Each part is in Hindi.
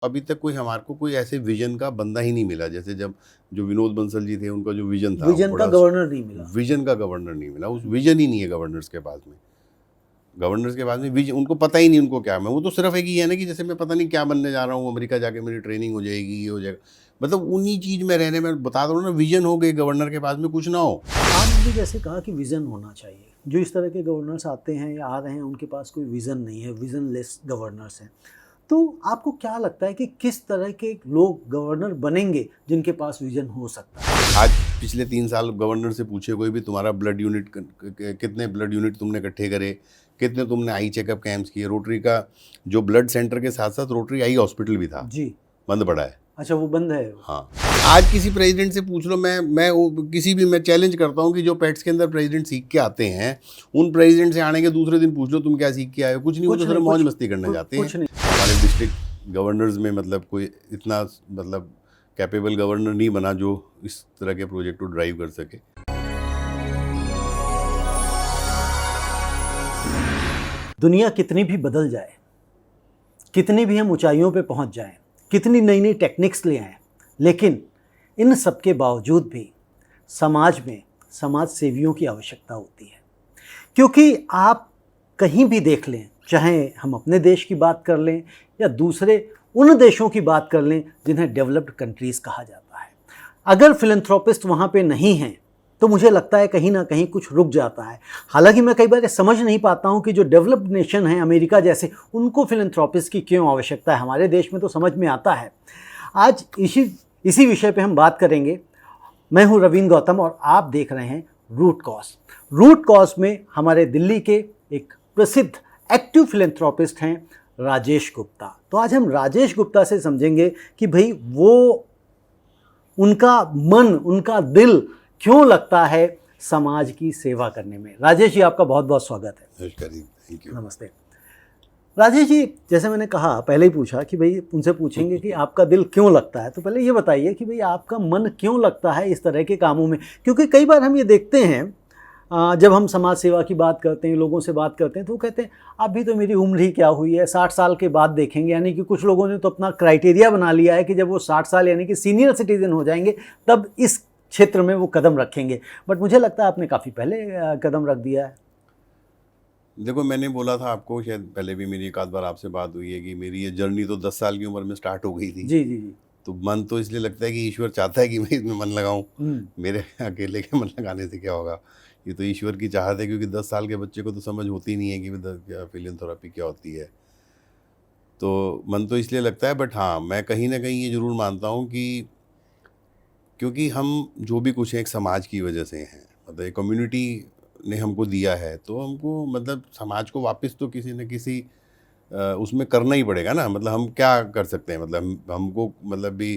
अभी तक कोई हमारे को कोई ऐसे विजन का बंदा ही नहीं मिला, जैसे जब जो विनोद बंसल जी थे उनका जो विजन था, विजन का गवर्नर नहीं मिला। विजन का गवर्नर नहीं मिला, उस विजन ही नहीं है गवर्नर्स के पास में। गवर्नर्स के पास में विजन, उनको पता ही नहीं उनको क्या है। वो तो सिर्फ एक ही है ना कि जैसे मैं पता नहीं क्या बनने जा रहा हूँ, अमेरिका जाके मेरी ट्रेनिंग हो जाएगी, ये हो जाएगा, मतलब उन्हीं चीज़ में रहने में बता दो ना। विजन हो गई गवर्नर के पास में, कुछ ना हो। आपने जैसे कहा कि विज़न होना चाहिए, जो इस तरह के गवर्नर्स आते हैं या आ रहे हैं उनके पास कोई विज़न नहीं है, विज़नलेस गवर्नर्स हैं। तो आपको क्या लगता है कि किस तरह के लोग गवर्नर बनेंगे जिनके पास विज़न हो सकता है? आज पिछले 3 साल गवर्नर से पूछे कोई भी, तुम्हारा ब्लड यूनिट कितने ब्लड यूनिट तुमने इकट्ठे करे, कितने तुमने आई चेकअप कैंप्स किए। रोटरी का जो ब्लड सेंटर के साथ साथ रोटरी आई हॉस्पिटल भी था, जी। बंद पड़ा है। अच्छा, वो बंद है। हाँ, आज किसी प्रेसिडेंट से पूछ लो, मैं चैलेंज करता हूँ कि जो पेट्स के अंदर प्रेसिडेंट सीख के आते हैं, उन प्रेसिडेंट से आने के दूसरे दिन पूछ लो तुम क्या सीख के आए हो। कुछ नहीं, वो तो सिर्फ मौज मस्ती करने जाते हैं। हमारे डिस्ट्रिक्ट गवर्नर्स में मतलब कोई इतना मतलब कैपेबल गवर्नर नहीं बना जो इस तरह के प्रोजेक्ट को ड्राइव कर सके। दुनिया कितनी भी बदल जाए, कितनी भी हम ऊंचाइयों पे पहुंच जाएं, कितनी नई नई टेक्निक्स ले आएं, लेकिन इन सब के बावजूद भी समाज में समाज सेवियों की आवश्यकता होती है। क्योंकि आप कहीं भी देख लें, चाहे हम अपने देश की बात कर लें या दूसरे उन देशों की बात कर लें जिन्हें डेवलप्ड कंट्रीज़ कहा जाता है, अगर फिलैंथ्रोपिस्ट वहाँ पे नहीं हैं तो मुझे लगता है कहीं ना कहीं कुछ रुक जाता है। हालांकि मैं कई बार समझ नहीं पाता हूँ कि जो डेवलप्ड नेशन हैं, अमेरिका जैसे, उनको फिलैंथ्रोपिस्ट की क्यों आवश्यकता है। हमारे देश में तो समझ में आता है। आज इसी विषय पे हम बात करेंगे। मैं हूँ रवींद्र गौतम और आप देख रहे हैं रूट कॉज। रूट कॉज में हमारे दिल्ली के एक प्रसिद्ध एक्टिव फिलैंथ्रोपिस्ट हैं राजेश गुप्ता। तो आज हम राजेश गुप्ता से समझेंगे कि भाई वो उनका मन, उनका दिल क्यों लगता है समाज की सेवा करने में। राजेश जी, आपका बहुत बहुत स्वागत है। Thank you. नमस्ते राजेश जी। जैसे मैंने कहा, पहले ही पूछा कि भाई उनसे पूछेंगे कि आपका दिल क्यों लगता है, तो पहले ये बताइए कि भाई आपका मन क्यों लगता है इस तरह के कामों में। क्योंकि कई बार हम ये देखते हैं, जब हम समाज सेवा की बात करते हैं, लोगों से बात करते हैं, तो वो कहते हैं अभी तो मेरी उम्र ही क्या हुई है, 60 साल के बाद देखेंगे। यानी कि कुछ लोगों ने तो अपना क्राइटेरिया बना लिया है कि जब वो 60 साल यानी कि सीनियर सिटीजन हो जाएंगे तब इस क्षेत्र में वो कदम रखेंगे। बट मुझे लगता है आपने काफ़ी पहले कदम रख दिया है। देखो, मैंने बोला था आपको, शायद पहले भी मेरी एक आध बार आपसे बात हुई है कि मेरी ये जर्नी तो 10 साल की उम्र में स्टार्ट हो गई थी। जी जी जी। तो मन तो इसलिए लगता है कि ईश्वर चाहता है कि मैं इसमें मन लगाऊं। मेरे अकेले के मन लगाने से क्या होगा, ये तो ईश्वर की चाहत है। क्योंकि 10 साल के बच्चे को तो समझ होती नहीं है कि क्या फिलियंथेरेपी क्या होती है। तो मन तो इसलिए लगता है। बट हाँ, मैं कहीं ना कहीं ये ज़रूर मानता हूँ कि क्योंकि हम जो भी कुछ है एक समाज की वजह से हैं, मतलब एक कम्युनिटी ने हमको दिया है, तो हमको मतलब समाज को वापस तो किसी न किसी उसमें करना ही पड़ेगा ना। मतलब हम क्या कर सकते हैं, मतलब हमको मतलब भी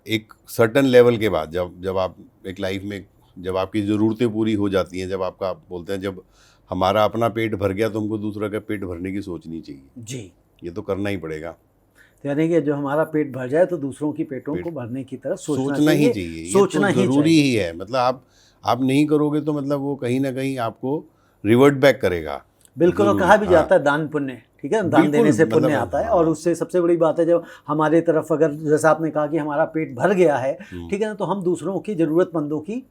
एक सर्टन लेवल के बाद जब जब आप एक लाइफ में, जब आपकी ज़रूरतें पूरी हो जाती हैं, जब आपका आप बोलते हैं जब हमारा अपना पेट भर गया तो हमको दूसरा का पेट भरने की सोचनी चाहिए जी। ये तो करना ही पड़ेगा। यानी कि जो हमारा पेट भर जाए तो दूसरों की पेटों को भरने की तरफ सोचना ही चाहिए। सोचना ये तो ज़रूरी ही है। मतलब आप नहीं करोगे तो मतलब वो कहीं ना कहीं आपको रिवर्ट बैक करेगा। बिल्कुल। और कहा भी जाता है दान पुण्य, ठीक है, दान देने से पुण्य आता है। और उससे सबसे बड़ी बात है, जब हमारे तरफ अगर जैसा आपने कहा कि हमारा पेट भर गया है, ठीक है ना, तो हम दूसरों की ज़रूरतमंदों की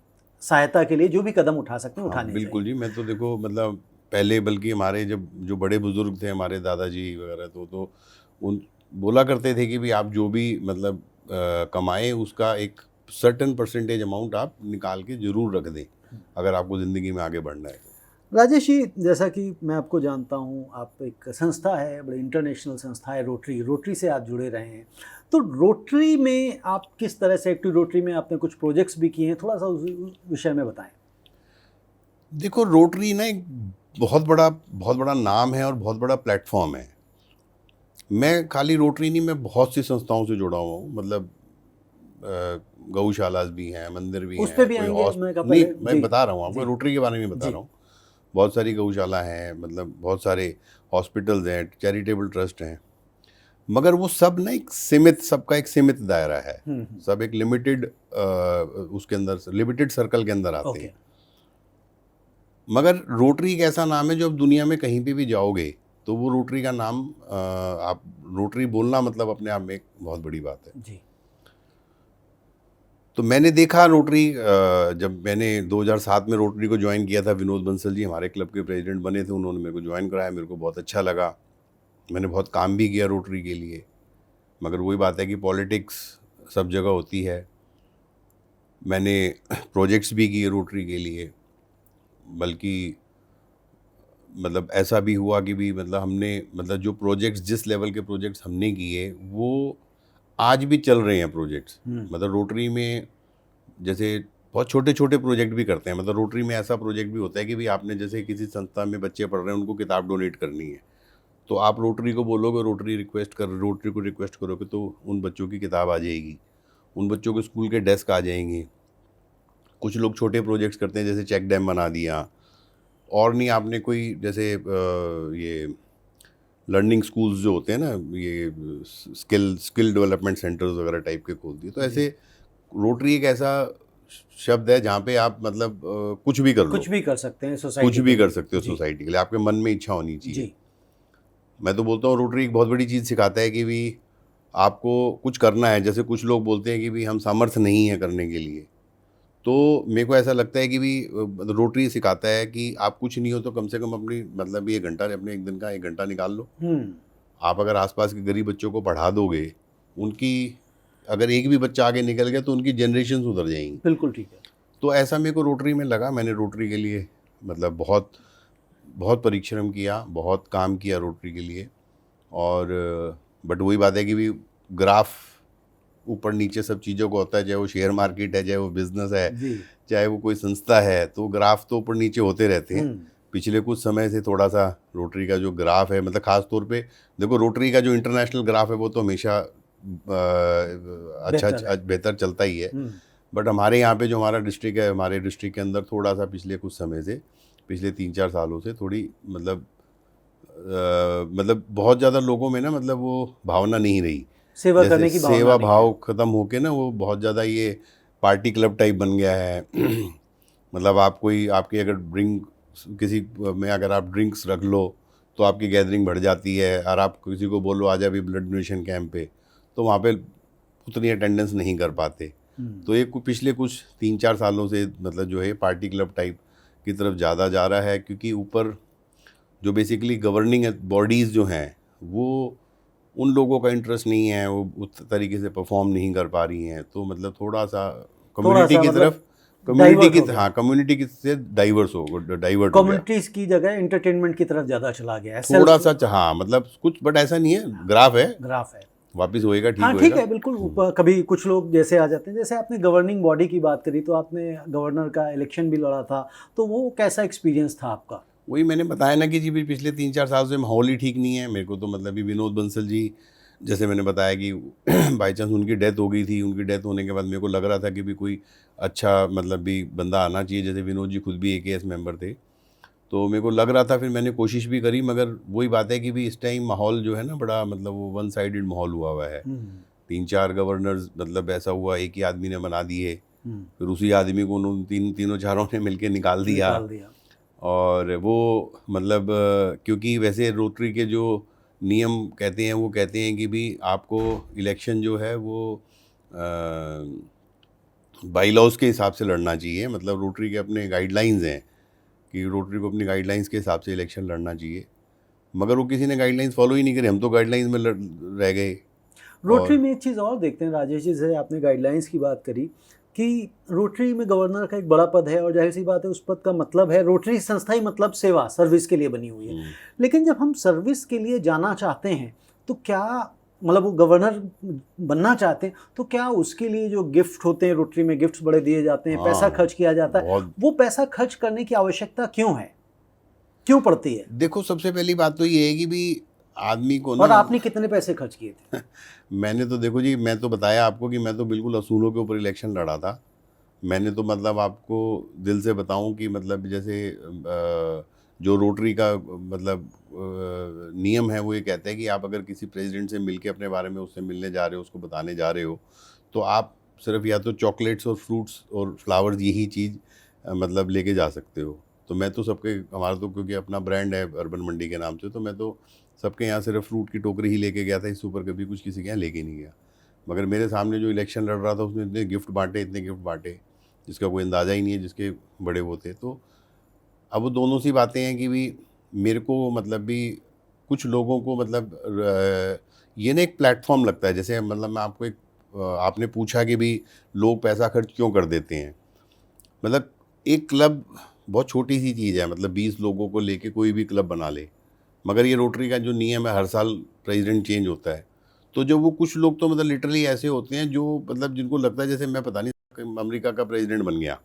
सहायता के लिए जो भी कदम उठा सकते हैं उठाने चाहिए। बिल्कुल जी। मैं तो देखो मतलब पहले, बल्कि हमारे जब जो बड़े बुजुर्ग थे, हमारे दादाजी वगैरह, तो उन बोला करते थे कि भाई आप जो भी मतलब कमाएं उसका एक सर्टेन परसेंटेज अमाउंट आप निकाल के ज़रूर रख दें अगर आपको ज़िंदगी में आगे बढ़ना है। राजेश जी, जैसा कि मैं आपको जानता हूँ, आप एक संस्था है, बड़ी इंटरनेशनल संस्था है रोटरी से आप जुड़े रहे हैं। तो रोटरी में आप किस तरह से एक्टिव, रोटरी में आपने कुछ प्रोजेक्ट्स भी किए हैं, थोड़ा सा उस विषय में बताएं। देखो, रोटरी ना एक बहुत बड़ा नाम है और बहुत बड़ा प्लेटफॉर्म है। मैं खाली रोटरी नहीं, मैं बहुत सी संस्थाओं से जुड़ा हुआ हूँ। मतलब गौशाला भी हैं, मंदिर भी उस हैं, पे भी कोई आएंगे। मैं बता रहा हूँ आपको, रोटरी के बारे में बता रहा हूँ। बहुत सारी गौशाला हैं, मतलब बहुत सारे हॉस्पिटल्स हैं, चैरिटेबल ट्रस्ट हैं। मगर वो सब ना एक सीमित, सबका एक सीमित दायरा है। सब एक लिमिटेड उसके अंदर, लिमिटेड सर्कल के अंदर आते हैं। मगर रोटरी एक ऐसा नाम है जो अब दुनिया में कहीं पे भी जाओगे तो वो रोटरी का नाम आप रोटरी बोलना मतलब अपने आप में एक बहुत बड़ी बात है जी। तो मैंने देखा रोटरी जब मैंने 2007 में रोटरी को ज्वाइन किया था, विनोद बंसल जी हमारे क्लब के प्रेसिडेंट बने थे, उन्होंने मेरे को ज्वाइन कराया, मेरे को बहुत अच्छा लगा, मैंने बहुत काम भी किया रोटरी के लिए। मगर वही बात है कि पॉलिटिक्स सब जगह होती है। मैंने प्रोजेक्ट्स भी किए रोटरी के लिए, बल्कि मतलब ऐसा भी हुआ कि भी मतलब हमने मतलब जो प्रोजेक्ट्स, जिस लेवल के प्रोजेक्ट्स हमने किए वो आज भी चल रहे हैं प्रोजेक्ट्स। मतलब रोटरी में जैसे बहुत छोटे छोटे प्रोजेक्ट भी करते हैं। मतलब रोटरी में ऐसा प्रोजेक्ट भी होता है कि भाई आपने जैसे किसी संस्था में बच्चे पढ़ रहे हैं, उनको किताब डोनेट करनी है, तो आप रोटरी को बोलोगे, रोटरी को रिक्वेस्ट करोगे तो उन बच्चों की किताब आ जाएगी, उन बच्चों के स्कूल के डेस्क आ जाएंगे। कुछ लोग छोटे प्रोजेक्ट्स करते हैं, जैसे चेक डैम बना दिया, और नहीं आपने कोई जैसे ये लर्निंग स्कूल्स जो होते हैं ना, ये स्किल डेवलपमेंट सेंटर्स वगैरह टाइप के खोल दिए। तो ऐसे रोटरी एक ऐसा शब्द है जहाँ पे आप मतलब कुछ भी कर लो, कुछ भी कर सकते हैं सोसाइटी, कुछ भी कर सकते हो सोसाइटी के लिए, आपके मन में इच्छा होनी चाहिए जी। मैं तो बोलता हूँ रोटरी एक बहुत बड़ी चीज़ सिखाता है कि भी आपको कुछ करना है। जैसे कुछ लोग बोलते हैं कि भी हम सामर्थ्य नहीं है करने के लिए, तो मेरे को ऐसा लगता है कि भी रोटरी सिखाता है कि आप कुछ नहीं हो तो कम से कम अपनी मतलब ये घंटा, अपने एक दिन का 1 घंटा निकाल लो। आप अगर आसपास के गरीब बच्चों को पढ़ा दोगे, उनकी अगर एक भी बच्चा आगे निकल गया तो उनकी जनरेशन सुधर जाएंगी। बिल्कुल ठीक है। तो ऐसा मेरे को रोटरी में लगा। मैंने रोटरी के लिए मतलब बहुत बहुत परिश्रम किया, बहुत काम किया रोटरी के लिए। और बट वही बात है कि भी ग्राफ ऊपर नीचे सब चीज़ों को होता है, चाहे वो शेयर मार्केट है, चाहे वो बिजनेस है, चाहे वो कोई संस्था है, तो ग्राफ तो ऊपर नीचे होते रहते हैं। पिछले कुछ समय से थोड़ा सा रोटरी का जो ग्राफ है, मतलब खास तौर पे देखो रोटरी का जो इंटरनेशनल ग्राफ है वो तो हमेशा अच्छा बेहतर चलता ही है। बट हमारे यहाँ पे जो हमारा डिस्ट्रिक्ट है, हमारे डिस्ट्रिक्ट के अंदर थोड़ा सा पिछले कुछ समय से, पिछले 3-4 सालों से थोड़ी मतलब बहुत ज़्यादा लोगों में ना मतलब वो भावना नहीं रही, सेवा करने की भावना, सेवा भाव ख़त्म होके ना वो बहुत ज़्यादा ये पार्टी क्लब टाइप बन गया है। मतलब आप कोई आपकी अगर ड्रिंक किसी में अगर आप ड्रिंक्स रख लो तो आपकी गैदरिंग बढ़ जाती है, और आप किसी को बोलो आ जा भी ब्लड डोनेशन कैंप पे, तो वहाँ पे उतनी अटेंडेंस नहीं कर पाते। तो ये पिछले कुछ 3-4 सालों से मतलब जो है पार्टी क्लब टाइप की तरफ ज़्यादा जा रहा है, क्योंकि ऊपर जो बेसिकली गवर्निंग बॉडीज़ जो हैं वो उन लोगों का इंटरेस्ट नहीं है, वो उस तरीके से परफॉर्म नहीं कर पा रही हैं। तो मतलब थोड़ा सा कम्युनिटी की तरफ, कम्युनिटी की से डाइवर्ट हो गया, कम्युनिटीज़ की जगह एंटरटेनमेंट की तरफ ज़्यादा चला गया है थोड़ा सा। हाँ मतलब कुछ, बट ऐसा नहीं है, ग्राफ है वापिस होएगा, ठीक होएगा। ठीक है, बिल्कुल। कभी कुछ लोग जैसे आ जाते हैं, जैसे आपने गवर्निंग बॉडी की बात करी, तो आपने गवर्नर का इलेक्शन भी लड़ा था, तो वो कैसा एक्सपीरियंस था आपका? वही मैंने बताया ना कि जी भी पिछले 3-4 साल से माहौल ही ठीक नहीं है मेरे को। तो मतलब भी विनोद बंसल जी, जैसे मैंने बताया कि बाई चांस उनकी डेथ हो गई थी, उनकी डेथ होने के बाद मेरे को लग रहा था कि भी कोई अच्छा मतलब भी बंदा आना चाहिए। जैसे विनोद जी खुद भी AKS मेंबर थे, तो मेरे को लग रहा था, फिर मैंने कोशिश भी करी। मगर वही बात है कि भी इस टाइम माहौल जो है ना बड़ा मतलब वो 1 साइडेड माहौल हुआ है। 3-4 गवर्नर्स मतलब ऐसा हुआ, एक ही आदमी ने बना दिए, फिर उसी आदमी को उन्होंने तीनों चारों ने मिलके निकाल दिया। और वो मतलब क्योंकि वैसे रोटरी के जो नियम कहते हैं वो कहते हैं कि भी आपको इलेक्शन जो है वो बाई लॉज के हिसाब से लड़ना चाहिए। मतलब रोटरी के अपने गाइडलाइंस हैं कि रोटरी को अपनी गाइडलाइंस के हिसाब से इलेक्शन लड़ना चाहिए, मगर वो किसी ने गाइडलाइंस फॉलो ही नहीं करी, हम तो गाइडलाइंस में रह गए। रोटरी में एक चीज़ और देखते हैं राजेश जी, से आपने गाइडलाइंस की बात करी कि रोटरी में गवर्नर का एक बड़ा पद है, और जाहिर सी बात है उस पद का मतलब है, रोटरी संस्था ही मतलब सेवा, सर्विस के लिए बनी हुई है। लेकिन जब हम सर्विस के लिए जाना चाहते हैं तो क्या मतलब वो गवर्नर बनना चाहते हैं तो क्या उसके लिए जो गिफ्ट होते हैं, रोटरी में गिफ्ट्स बड़े दिए जाते हैं, पैसा खर्च किया जाता है, वो पैसा खर्च करने की आवश्यकता क्यों है, क्यों पड़ती है? देखो सबसे पहली बात तो ये है कि भी आदमी को ना, और आपने कितने पैसे खर्च किए थे? मैंने तो देखो जी, मैं तो बताया आपको कि मैं तो बिल्कुल असूलों के ऊपर इलेक्शन लड़ा था। मैंने तो मतलब आपको दिल से बताऊं कि मतलब जैसे जो रोटरी का मतलब नियम है वो ये कहता है कि आप अगर किसी प्रेसिडेंट से मिलके अपने बारे में उससे मिलने जा रहे हो, उसको बताने जा रहे हो, तो आप सिर्फ या तो चॉकलेट्स और फ्रूट्स और फ्लावर्स यही चीज़ मतलब लेके जा सकते हो। तो मैं तो सबके, हमारा तो क्योंकि अपना ब्रांड है अर्बन मंडी के नाम से, तो मैं तो सबके यहाँ सिर्फ फ्रूट की टोकरी ही लेके गया था, इससे ऊपर कभी कुछ किसी के यहाँ लेके नहीं गया। मगर मेरे सामने जो इलेक्शन लड़ रहा था उसने इतने गिफ्ट बांटे जिसका कोई अंदाज़ा ही नहीं है, जिसके बड़े वो थे। तो अब वो दोनों सी बातें हैं कि भी मेरे को मतलब भी कुछ लोगों को मतलब ये ना एक प्लेटफॉर्म लगता है, जैसे मतलब मैं आपको एक आपने पूछा कि भी लोग पैसा खर्च क्यों कर देते हैं। मतलब एक क्लब बहुत छोटी सी चीज़ है, मतलब 20 लोगों को लेके कोई भी क्लब बना ले, मगर ये रोटरी का जो नियम है हर साल प्रेसिडेंट चेंज होता है। तो जो वो कुछ लोग तो मतलब लिटरली ऐसे होते हैं जो मतलब जिनको लगता है जैसे मैं पता नहीं अमेरिका का प्रेसिडेंट बन गया,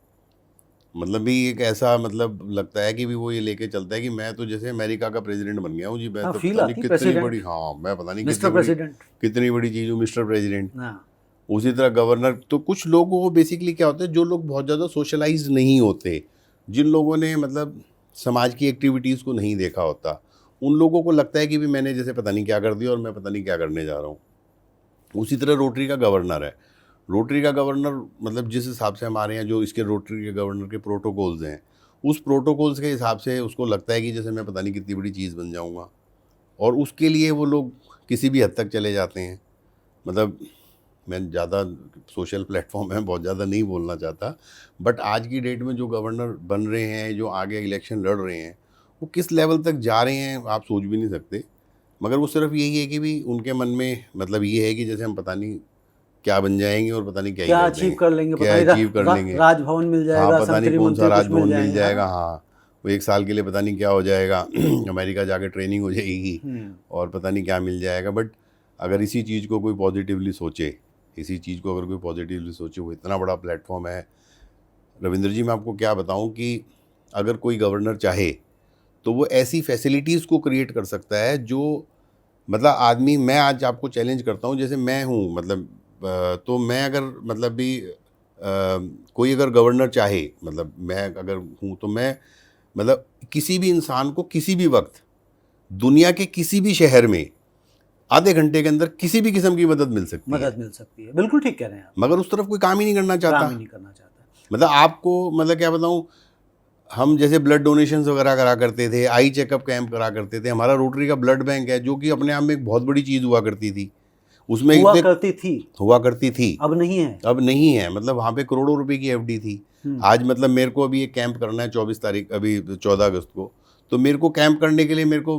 मतलब भी एक ऐसा मतलब लगता है कि भी वो ये लेके चलता है कि मैं तो जैसे अमेरिका का प्रेसिडेंट बन गया हूँ जी, मैं हाँ, तो फील पता नहीं आती कितनी प्रेसिडेंट, बड़ी, हाँ मैं पता नहीं मिस्टर प्रेसिडेंट। कितनी बड़ी चीज़ हूँ, मिस्टर प्रेसिडेंट। हाँ, उसी तरह गवर्नर। तो कुछ लोगों को बेसिकली क्या होता है, जो लोग बहुत ज़्यादा सोशलाइज नहीं होते, जिन लोगों ने मतलब समाज की एक्टिविटीज़ को नहीं देखा होता, उन लोगों को लगता है कि भी मैंने जैसे पता नहीं क्या कर दिया और मैं पता नहीं क्या करने जा रहा हूँ। उसी तरह रोटरी का गवर्नर है, रोटरी का गवर्नर मतलब जिस हिसाब से हमारे यहाँ जो इसके रोटरी के गवर्नर के प्रोटोकॉल्स हैं, उस प्रोटोकॉल्स के हिसाब से उसको लगता है कि जैसे मैं पता नहीं कितनी बड़ी चीज़ बन जाऊँगा, और उसके लिए वो लोग किसी भी हद तक चले जाते हैं। मतलब मैं ज़्यादा सोशल प्लेटफॉर्म है, बहुत ज़्यादा नहीं बोलना चाहता, बट आज की डेट में जो गवर्नर बन रहे हैं, जो आगे इलेक्शन लड़ रहे हैं, वो किस लेवल तक जा रहे हैं आप सोच भी नहीं सकते। मगर वो सिर्फ यही है कि भी उनके मन में मतलब ये है कि जैसे हम पता नहीं क्या बन जाएंगे और पता नहीं क्या ही क्या कर अचीव देंगे, कर लेंगे, पता क्या नहीं अचीव कर लेंगे। राजभवन मिल हाँ, जाएगा, पता नहीं संतरी कौन सा मंत्री कुछ राजभवन मिल जाएंगे। जाएगा। हाँ? हाँ, वो 1 साल के लिए पता नहीं क्या हो जाएगा अमेरिका जाके ट्रेनिंग हो जाएगी और पता नहीं क्या मिल जाएगा। बट अगर इसी चीज़ को कोई पॉजिटिवली सोचे, वो इतना बड़ा प्लेटफॉर्म है। रविंद्र जी, मैं आपको क्या बताऊं कि अगर कोई गवर्नर चाहे तो वो ऐसी फैसिलिटीज़ को क्रिएट कर सकता है जो मतलब आदमी, मैं आज आपको चैलेंज करता हूँ, जैसे मैं हूँ मतलब तो मैं अगर मतलब भी कोई अगर गवर्नर चाहे, मतलब मैं अगर हूँ तो मैं मतलब किसी भी इंसान को किसी भी वक्त दुनिया के किसी भी शहर में आधे घंटे के अंदर किसी भी किस्म की मदद मिल सकती है। मदद मिल सकती है, बिल्कुल ठीक कह रहे हैं आप। मगर उस तरफ कोई काम ही नहीं करना चाहता। काम ही नहीं करना चाहता। मतलब आपको मतलब क्या बताऊँ, हम जैसे ब्लड डोनेशंस वगैरह करा करते थे, आई चेकअप कैंप करा करते थे, हमारा रोटरी का ब्लड बैंक है जो कि अपने आप में एक बहुत बड़ी चीज़ हुआ करती थी। उसमें हुआ इतने करती थी, अब नहीं है। अब नहीं है, मतलब वहाँ पे करोड़ों रुपए की एफडी थी। आज मतलब मेरे को अभी एक कैंप करना है 24 तारीख, अभी 14 अगस्त को, तो मेरे को कैंप करने के लिए मेरे को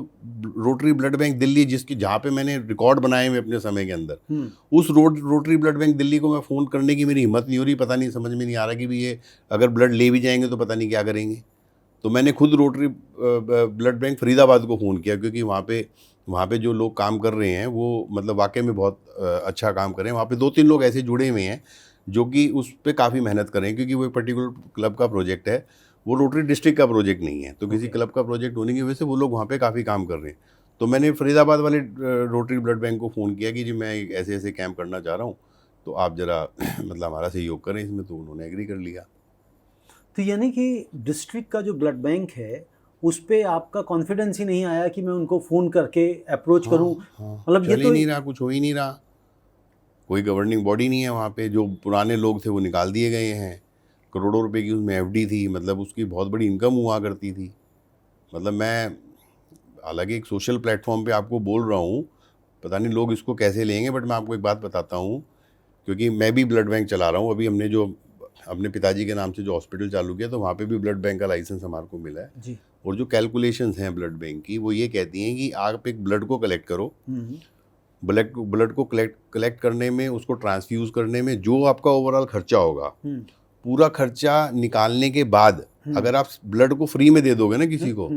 रोटरी ब्लड बैंक दिल्ली, जिसकी जहाँ पे मैंने रिकॉर्ड बनाए हुए अपने समय के अंदर, उस रोटरी ब्लड बैंक दिल्ली को मैं फ़ोन करने की मेरी हिम्मत नहीं हो रही। पता नहीं, समझ में नहीं आ रहा कि भी ये अगर ब्लड ले भी जाएंगे तो पता नहीं क्या करेंगे। तो मैंने खुद रोटरी ब्लड बैंक फरीदाबाद को फ़ोन किया, क्योंकि वहाँ पे जो लोग काम कर रहे हैं वो मतलब वाकई में बहुत अच्छा काम कर रहे हैं। वहाँ पे 2-3 लोग ऐसे जुड़े हुए हैं जो कि उस पे काफ़ी मेहनत कर रहे हैं, क्योंकि वो एक पर्टिकुलर क्लब का प्रोजेक्ट है, वो रोटरी डिस्ट्रिक्ट का प्रोजेक्ट नहीं है। तो किसी क्लब का प्रोजेक्ट होने की वजह से वो लोग वहाँ पे काफ़ी काम कर रहे हैं। तो मैंने फरीदाबाद वाले रोटरी ब्लड बैंक को फ़ोन किया कि जी मैं ऐसे ऐसे कैंप करना चाह रहा हूँ, तो आप ज़रा मतलब हमारा सहयोग करें इसमें। तो उन्होंने एग्री कर लिया। तो यानी कि डिस्ट्रिक्ट का जो ब्लड बैंक है उस पे आपका कॉन्फिडेंस ही नहीं आया कि मैं उनको फ़ोन करके अप्रोच करूं। मतलब ये चल तो ही नहीं रहा, कुछ हो ही नहीं रहा, कोई गवर्निंग बॉडी नहीं है वहाँ पे। जो पुराने लोग थे वो निकाल दिए गए हैं, करोड़ों रुपए की उसमें एफडी थी, मतलब उसकी बहुत बड़ी इनकम हुआ करती थी। मतलब मैं हालांकि एक सोशल प्लेटफॉर्म पे आपको बोल रहा हूँ, पता नहीं लोग इसको कैसे लेंगे, बट मैं आपको एक बात बताता हूँ, क्योंकि मैं भी ब्लड बैंक चला रहा हूँ। अभी हमने जो अपने पिताजी के नाम से जो हॉस्पिटल चालू किया, तो वहाँ पे भी ब्लड बैंक का लाइसेंस हमारे को मिला है जी। और जो कैलकुलेशंस हैं ब्लड बैंक की, वो ये कहती हैं कि आप एक ब्लड को कलेक्ट करो, ब्लड को कलेक्ट करने में, उसको ट्रांसफ्यूज करने में जो आपका ओवरऑल खर्चा होगा, पूरा खर्चा निकालने के बाद अगर आप ब्लड को फ्री में दे दोगे ना किसी को,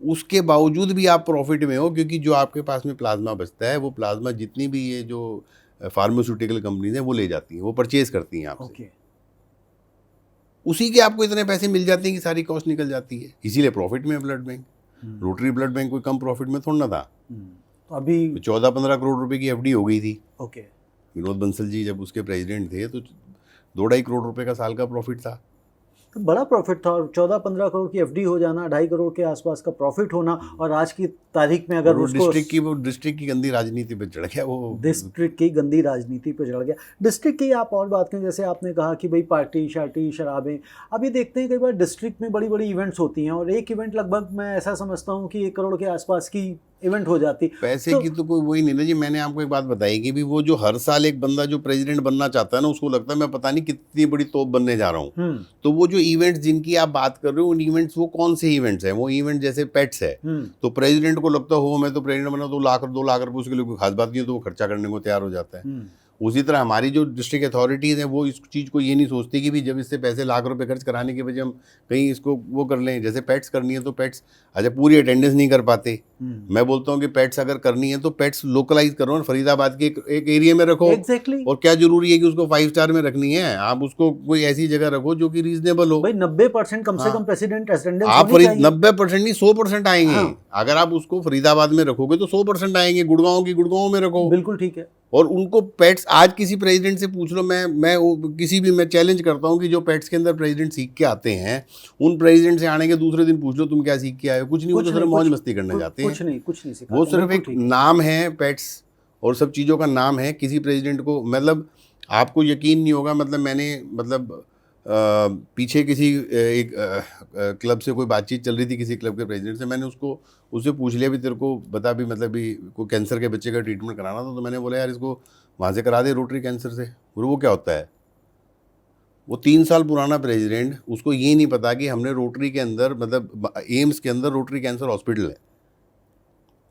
उसके बावजूद भी आप प्रॉफिट में हो, क्योंकि जो आपके पास में प्लाज्मा बचता है, वो प्लाज्मा जितनी भी ये जो फार्मास्यूटिकल कंपनीज हैं वो ले जाती हैं, वो परचेज करती हैं आपसे। उसी के आपको इतने पैसे मिल जाते हैं कि सारी कॉस्ट निकल जाती है, इसीलिए प्रॉफिट में है blood bank. Rotary blood bank कोई कम प्रॉफिट में थोड़ा ना था। तो अभी 14-15 करोड़ रुपए की एफडी हो गई थी। ओके। विनोद बंसल जी जब उसके प्रेसिडेंट थे तो 2-2.5 करोड़ रुपए का साल का प्रॉफिट था। तो बड़ा प्रॉफिट था, और 14-15 करोड़ की एफडी हो जाना, 2.5 करोड़ के आसपास का प्रॉफिट होना, और आज की तारीख में अगर वो उसको डिस्ट्रिक्ट की गंदी राजनीति पे चढ़ गया वो। डिस्ट्रिक्ट की गंदी राजनीति पर चढ़ गया। डिस्ट्रिक्ट की आप और बात करें, जैसे आपने कहा कि भाई पार्टी शार्टी शराबें, अभी देखते हैं कई बार डिस्ट्रिक्ट में बड़ी बड़ी इवेंट्स होती हैं, और एक इवेंट लगभग मैं ऐसा समझता हूँ कि 1 करोड़ के आसपास की इवेंट हो जाती। पैसे की तो कोई वही नहीं ना जी। मैंने आपको एक बात बताई कि भी वो जो हर साल एक बंदा जो प्रेसिडेंट बनना चाहता है ना, उसको लगता है मैं पता नहीं कितनी बड़ी तोप बनने जा रहा हूँ। तो वो जो इवेंट्स जिनकी आप बात कर रहे हो, उन इवेंट्स वो कौन से इवेंट्स हैं? वो इवेंट जैसे पेट्स है, तो प्रेसिडेंट को लगता हो मैं तो प्रेसिडेंट बना, तो 2 लाख रुपए उसके लिए कोई खास बात नहीं है, तो वो खर्चा करने को तैयार हो जाता है। उसी तरह हमारी जो डिस्ट्रिक्ट अथॉरिटीज़ हैं वो इस चीज़ को ये नहीं सोचती कि भी जब इससे पैसे लाख रुपए खर्च कराने के बजाय हम कहीं इसको वो कर लें। जैसे पेट्स करनी है तो पेट्स, अच्छा पूरी अटेंडेंस नहीं कर पाते। मैं बोलता हूँ कि पेट्स अगर करनी है तो पेट्स लोकलाइज करो और फरीदाबाद के एक एरिया में रखो। Exactly. और क्या जरूरी है कि उसको 5 स्टार में रखनी है? आप उसको कोई ऐसी जगह रखो जो कि रीजनेबल हो। भाई 90% कम से कम प्रेसिडेंट अटेंडेंस आप होनी चाहिए। 90% नहीं 100% आएंगे। अगर आप उसको फरीदाबाद में रखोगे तो 100% आएंगे। गुड़गांव की गुड़गांव में रखो, बिल्कुल ठीक है। और उनको पेट्स, आज किसी प्रेसिडेंट से पूछ लो, मैं चैलेंज करता हूँ कि जो पेट्स के अंदर प्रेसिडेंट सीख के आते हैं, उन प्रेसिडेंट से आने के दूसरे दिन पूछ लो तुम क्या सीख के आए हो? कुछ नहीं, वो तो सिर्फ मौज मस्ती करने जाते हैं। कुछ नहीं सिखाते। वो सिर्फ एक नाम है पेट्स, और सब चीज़ों का नाम है। किसी प्रेसिडेंट को, मतलब आपको यकीन नहीं होगा, मतलब मैंने पीछे किसी एक क्लब से कोई बातचीत चल रही थी किसी क्लब के प्रेसिडेंट से। मैंने उससे पूछ लिया भी तेरे को बता भी, मतलब भी कोई कैंसर के बच्चे का ट्रीटमेंट कराना था, तो मैंने बोला यार इसको वहाँ से करा दे रोटरी कैंसर से। वो क्या होता है? वो 3 साल पुराना प्रेसिडेंट, उसको ये नहीं पता कि हमने रोटरी के अंदर, मतलब एम्स के अंदर रोटरी कैंसर हॉस्पिटल है।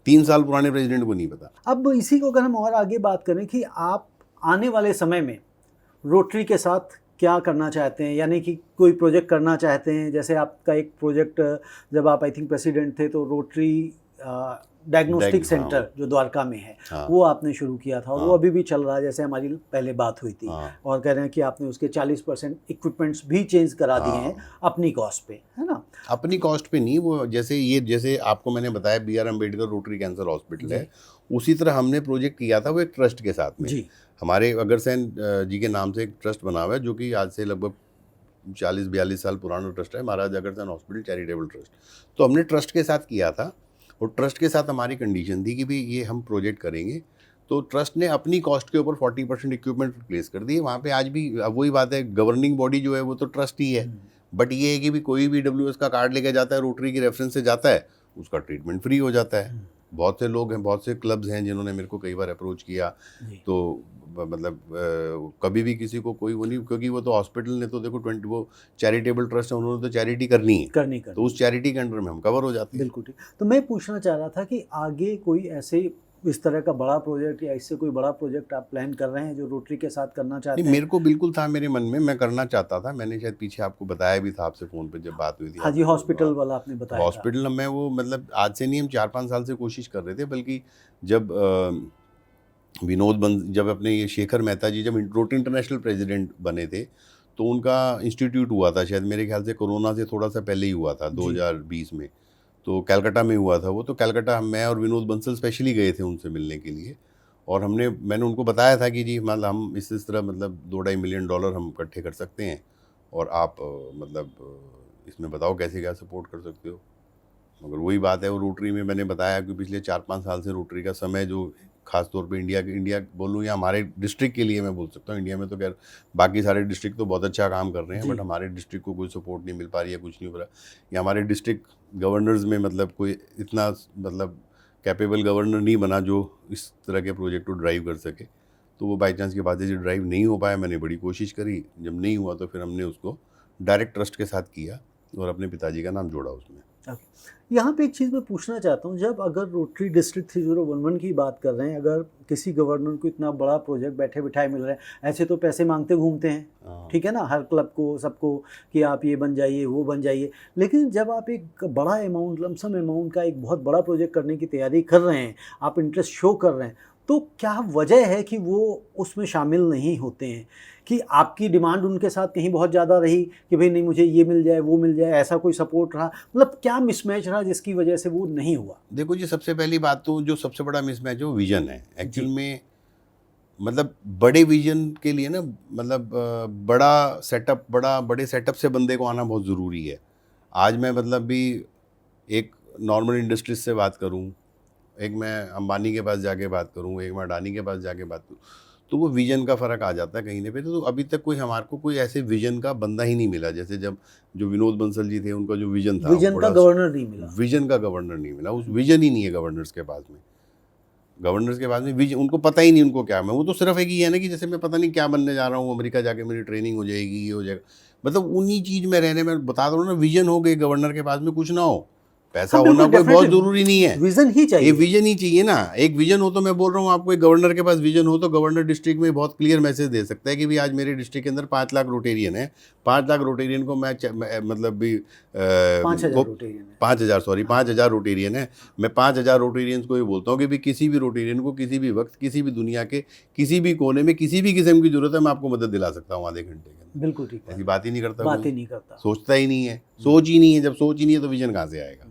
3 साल पुराने प्रेसिडेंट को नहीं पता। अब इसी को अगर हम और आगे बात करें कि आप आने वाले समय में रोटरी के साथ क्या करना चाहते हैं, यानी कि कोई प्रोजेक्ट करना चाहते हैं? जैसे आपका एक प्रोजेक्ट जब आप आई थिंक प्रेसिडेंट थे तो रोटरी डायग्नोस्टिक सेंटर जो द्वारका में है, वो आपने शुरू किया था, और वो अभी भी चल रहा है, जैसे हमारी पहले बात हुई थी। और कह रहे हैं कि आपने उसके 40% इक्विपमेंट्स भी चेंज करा दिए हैं अपनी कॉस्ट पे, है ना? अपनी कॉस्ट पे नहीं, वो जैसे आपको मैंने बताया BR Ambedkar rotary cancer hospital है, उसी तरह हमने प्रोजेक्ट किया था वो एक ट्रस्ट के साथ में। हमारे अग्रसेन जी के नाम से एक ट्रस्ट बना हुआ है, जो कि आज से लगभग 40-42 साल पुराना ट्रस्ट है, Maharaj Agrasen hospital charitable trust. तो हमने ट्रस्ट के साथ किया था, और ट्रस्ट के साथ हमारी कंडीशन थी कि भी ये हम प्रोजेक्ट करेंगे, तो ट्रस्ट ने अपनी कॉस्ट के ऊपर 40% इक्विपमेंट प्लेस कर दिए वहाँ पे। आज भी वही बात है, गवर्निंग बॉडी जो है वो तो ट्रस्ट ही है, बट ये है कि भी कोई भी WS का कार्ड लेके जाता है, रोटरी की रेफरेंस से जाता है, उसका ट्रीटमेंट फ्री हो जाता है। बहुत से लोग हैं, बहुत से क्लब्स हैं जिन्होंने मेरे को कई बार अप्रोच किया, तो मतलब कभी भी किसी को कोई वो नहीं, क्योंकि वो तो हॉस्पिटल ने तो देखो वो चैरिटेबल ट्रस्ट है, उन्होंने तो चैरिटी करनी है, तो उस चैरिटी के अंडर में हम कवर हो जाते हैं। बिल्कुल ठीक। तो मैं पूछना चाह रहा था कि आगे कोई ऐसे इस तरह का बड़ा प्रोजेक्ट या इससे कोई बड़ा प्रोजेक्ट आप प्लान कर रहे हैं जो रोटरी के साथ करना चाहते हैं? मेरे को बिल्कुल था मेरे मन में, मैं करना चाहता था। मैंने शायद पीछे आपको बताया भी था, आपसे फ़ोन पे जब बात हुई थी। हाँ जी, हॉस्पिटल वाला आपने बताया। हॉस्पिटल में वो, मतलब आज से नहीं, हम 4-5 साल से कोशिश कर रहे थे, बल्कि जब जब अपने ये शेखर मेहता जी जब रोटरी इंटरनेशनल प्रेसिडेंट बने थे, तो उनका इंस्टीट्यूट हुआ था, शायद मेरे ख्याल से कोरोना से थोड़ा सा पहले ही हुआ था, 2020 में, तो कलकत्ता में हुआ था वो। तो कलकत्ता मैं और विनोद बंसल स्पेशली गए थे उनसे मिलने के लिए, और मैंने उनको बताया था कि जी मतलब हम इस तरह मतलब $2-2.5 मिलियन हम इकट्ठे कर सकते हैं, और आप मतलब इसमें बताओ कैसे क्या सपोर्ट कर सकते हो। मगर वही बात है, वो रोटरी में मैंने बताया कि पिछले 4-5 साल से रोटरी का समय जो खास तौर पे इंडिया बोलूँ या हमारे डिस्ट्रिक्ट के लिए मैं बोल सकता हूँ, इंडिया में तो खैर बाकी सारे डिस्ट्रिक्ट तो बहुत अच्छा काम कर रहे हैं, बट हमारे डिस्ट्रिक्ट को कोई सपोर्ट नहीं मिल पा रही है, कुछ नहीं हो रहा, या हमारे डिस्ट्रिक्ट गवर्नर्स में मतलब कोई इतना मतलब कैपेबल गवर्नर नहीं बना जो इस तरह के प्रोजेक्ट को ड्राइव कर सके। तो वो बाई चांस की बात है, ड्राइव नहीं हो पाया। मैंने बड़ी कोशिश करी, जब नहीं हुआ तो फिर हमने उसको डायरेक्ट ट्रस्ट के साथ किया और अपने पिताजी का नाम जोड़ा उसमें। यहाँ पे एक चीज़ मैं पूछना चाहता हूँ, जब अगर रोटरी डिस्ट्रिक्ट 3011 की बात कर रहे हैं, अगर किसी गवर्नर को इतना बड़ा प्रोजेक्ट बैठे बिठाए मिल रहा है, ऐसे तो पैसे मांगते घूमते हैं, ठीक है ना, हर क्लब को सबको कि आप ये बन जाइए वो बन जाइए, लेकिन जब आप एक बड़ा अमाउंट, लमसम अमाउंट का एक बहुत बड़ा प्रोजेक्ट करने की तैयारी कर रहे हैं, आप इंटरेस्ट शो कर रहे हैं, तो क्या वजह है कि वो उसमें शामिल नहीं होते हैं? कि आपकी डिमांड उनके साथ कहीं बहुत ज़्यादा रही कि भाई नहीं मुझे ये मिल जाए वो मिल जाए, ऐसा कोई सपोर्ट रहा, मतलब क्या मिसमैच रहा जिसकी वजह से वो नहीं हुआ? देखो जी, सबसे पहली बात तो जो सबसे बड़ा मिसमैच है वो विजन है। एक्चुअल में मतलब बड़े विजन के लिए ना, मतलब बड़ा सेटअप, बड़े सेटअप से बंदे को आना बहुत ज़रूरी है। आज मैं मतलब भी एक नॉर्मल इंडस्ट्रीज से बात करूं, एक मैं अंबानी के पास जाके बात करूं, एक मैं अडानी के पास जाके बात करूं, तो वो विजन का फ़र्क आ जाता है कहीं ना पे। तो अभी तक कोई हमारे को कोई ऐसे विजन का बंदा ही नहीं मिला, जैसे जब जो विनोद बंसल जी थे, उनका जो विजन था, विजन का बड़ा गवर्नर नहीं मिला। विजन का गवर्नर नहीं मिला। उस विजन ही नहीं है गवर्नर्स के पास में। गवर्नर्स के पास में विजन, उनको पता ही नहीं उनको क्या है। वो तो सिर्फ एक ही है ना कि जैसे मैं पता नहीं क्या बनने जा रहा हूँ, अमेरिका जाके मेरी ट्रेनिंग हो जाएगी, ये हो जाएगा, मतलब उन्हीं चीज़ में रहने में बता दो ना। विजन हो गए गवर्नर के पास में, कुछ ना हो, पैसा हाँ होना बिल्कुल, कोई बहुत डेफिनेटली ज़रूरी नहीं है। विजन ही ये चाहिए। विजन ही चाहिए ना। एक विजन हो तो मैं बोल रहा हूँ आपको, एक गवर्नर के पास विजन हो तो गवर्नर डिस्ट्रिक्ट में बहुत क्लियर मैसेज दे सकता है कि भाई आज मेरे डिस्ट्रिक्ट के अंदर 5 लाख रोटेरियन है, 5 लाख रोटेरियन को मतलब भी 5,000 रोटेरियन है। 5,000, सॉरी 5,000 रोटेरियन है। मैं 5,000 रोटेरियंस को ये बोलता हूँ कि भाई किसी भी रोटेरियन को किसी भी वक्त, किसी भी दुनिया के किसी भी कोने में, किसी भी किस्म की जरूरत है, मैं आपको मदद दिला सकता हूँ आधे घंटे के अंदर। बिल्कुल ठीक ऐसी है, बात ही नहीं करता, बात कोई ही नहीं करता। सोचता ही नहीं है, सोच ही नहीं है। जब सोच ही नहीं है तो विजन कहाँ से आएगा?